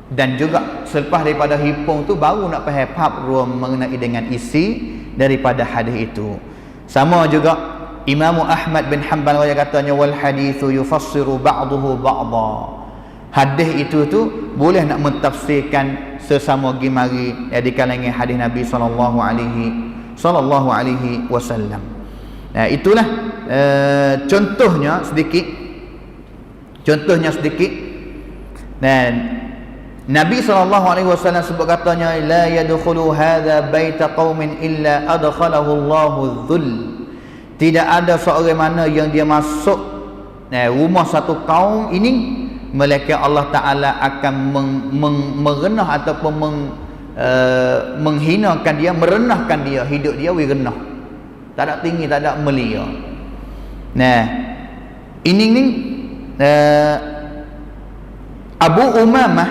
Dan juga selepas daripada hipung tu baru nak faham bab ruang mengenai dengan isi daripada hadis itu. Sama juga Imam Ahmad bin Hanbal yang katanya wal hadithu yufassiru ba'dahu ba'da. hadis itu tu boleh nak mentafsirkan sesama gimari di kalangan hadis Nabi sallallahu alaihi wasallam. Itulah contohnya sedikit. Dan Nabi SAW sebut katanya, la yadkhulu hadha baita qaumin illa adkhalahu Allahu dhull. Tidak ada seorang mana yang dia masuk rumah satu kaum ini melainkan Allah Taala akan merenah ataupun menghinakan dia, merendahkan dia, hidup dia renah. Tak ada tinggi, tak ada mulia. Ini Abu Umamah,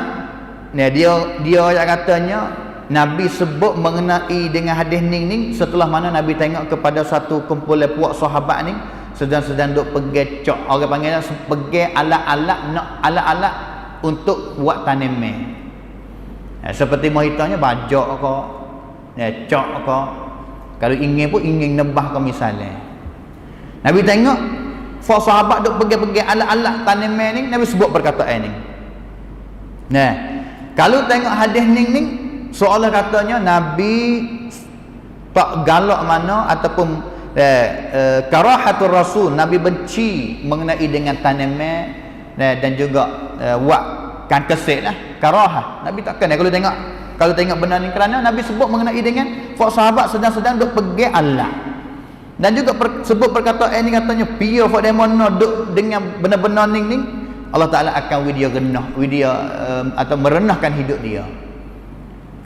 dia yang katanya Nabi sebut mengenai dengan hadis ni setelah mana Nabi tengok kepada satu kumpulan puak sahabat ni sedang duk pergi cok, orang panggil pergi alat-alat untuk buat tanam. Seperti mohitanya bajak ke, cok ke, kalau ingin pun ingin nebah ke misalnya. Nabi tengok sahabat duk pergi alat-alat tanam ni, Nabi sebut perkataan ni. Kalau tengok hadis ni seolah katanya Nabi tak galak mana ataupun karahatul rasul, Nabi benci mengenai dengan tanaman dan juga kan kesek lah, karahah. Nabi takkan kalau tengok benar ni, kerana Nabi sebut mengenai dengan sahabat sedang duk pergi alat. Dan juga sebut perkataan ni katanya pia fak demono duk dengan benar-benar ni Allah Ta'ala akan dia renah, atau merenahkan hidup dia.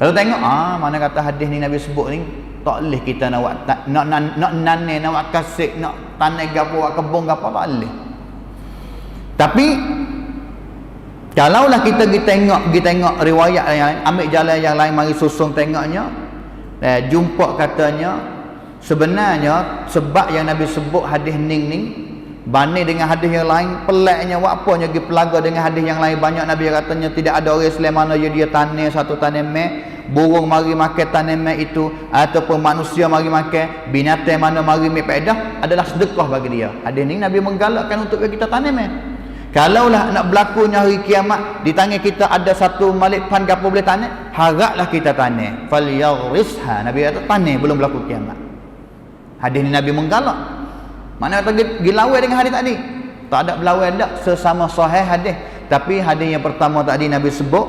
Kalau tengok mana kata hadis ni Nabi sebut ni, tak boleh kita nak nanai, nak buat kasih, nak tanai gapo, buat kebun gapo, tak boleh. Tapi kalaulah kita pergi tengok riwayat yang lain, ambil jalan yang lain, mari susung tengoknya, jumpa katanya sebenarnya sebab yang Nabi sebut hadis ni banding dengan hadis yang lain, peliknya apanya pergi pelaga dengan hadis yang lain. Banyak Nabi katanya tidak ada orang Islam mana yang dia tanam satu tanaman, burung mari makan tanaman itu, ataupun manusia mari makan, binatang mana mari faedah, adalah sedekah bagi dia. Hadis ni Nabi menggalakkan untuk kita tanam. Kalaulah nak berlakunya hari kiamat, di tangan kita ada satu malik pan gapo boleh tanam, haraplah kita tanam. Falyaghrisha, Nabi kata tanam belum berlaku kiamat. Hadis ni Nabi menggalak. Mana kata gilawai dengan hadis tadi? Tak ada berlawai dak, sesama sahih hadis. Tapi hadis yang pertama tadi Nabi sebut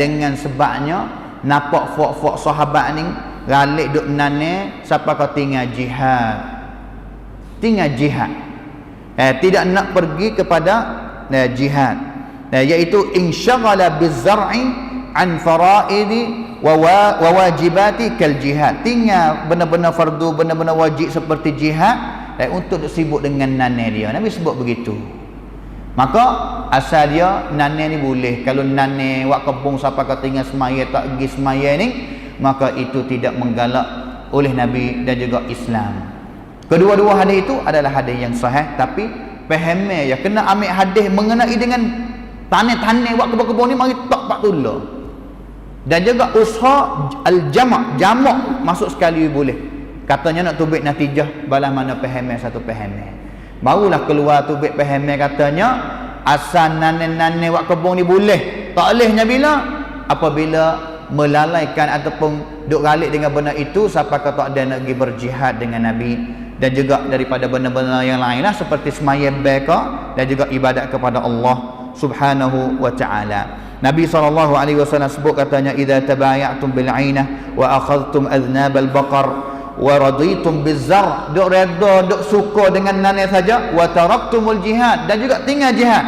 dengan sebabnya nampak fok-fok sahabat ni galik duk nane siapa kau tinggal jihad. Tidak nak pergi kepada jihad. Iaitu insyaghala bizar'i an faraidi wa wajibati kal jihad. Tinggal benar-benar fardu, benar-benar wajib seperti jihad, untuk sibuk dengan nanai dia. Nabi sebut begitu. Maka asal dia nanai ni boleh. Kalau nanai wak kebun siapa kata tinggal semaya tak pergi semaya ni, maka itu tidak menggalak oleh Nabi dan juga Islam. Kedua-dua hadis itu adalah hadis yang sahih, tapi fahamnya ya kena ambil hadis mengenai dengan tanai wak kebun-kebun ni mari tak patullah. Dan juga usaha jamak masuk sekali boleh. Katanya nak tubik natijah balas mana pahamnya satu pahamnya. Barulah keluar tubik pahamnya katanya asal nane wak kebun ni boleh. Tak bolehnya bila? Apabila melalaikan ataupun duk galik dengan benda itu siapa kata ada nak pergi berjihad dengan Nabi, dan juga daripada benda-benda yang lainlah seperti semaya beka dan juga ibadat kepada Allah Subhanahu wa ta'ala. Nabi SAW sebut katanya, idza tabaya'tum bil 'ainah wa akhadhtum adnab al baqar wa raditum bizar, duk redha duk suka dengan nanai saja, wa taraktumul jihad, dan juga tinggal jihad,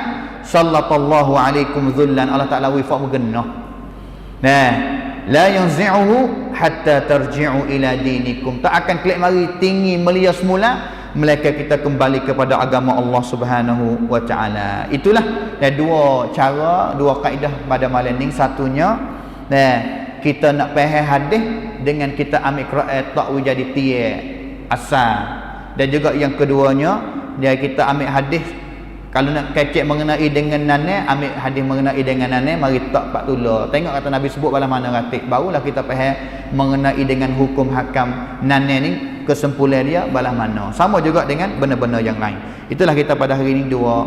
sallallahu alaikum dhullan, Allah Taala wifaq genah. La yanzi'uhu hatta tarji'u ila dinikum, tak akan kelak mari tinggi melia semula melainkan kita kembali kepada agama Allah Subhanahu wa taala. Itulah dua cara, dua kaedah pada malam ni. Satunya kita nak faham hadis dengan kita ambil qiraat tak jadi tiap asal, dan juga yang keduanya kita ambil hadis kalau nak kecek mengenai dengan nanai, ambil hadis mengenai dengan nanai mari tak patullah. Tengok kata Nabi sebut balas mana ratik, barulah kita faham mengenai dengan hukum hakam nanai ni, kesimpulan dia balas mana. Sama juga dengan benda-benda yang lain. Itulah kita pada hari ini dua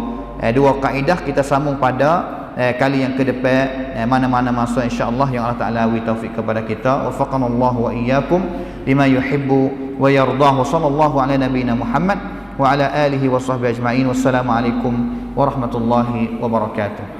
kaedah kita sambung pada kali yang ke depan, mana-mana masa insya-Allah yang Allah Taala beri taufik kepada kita. Wafaqanallahu wa iyyakum lima yuhibbu wa yardahu. Sallallahu ala nabiyyina Muhammad wa ala alihi wa sahbihi ajma'in. Wassalamualaikum warahmatullahi wabarakatuh.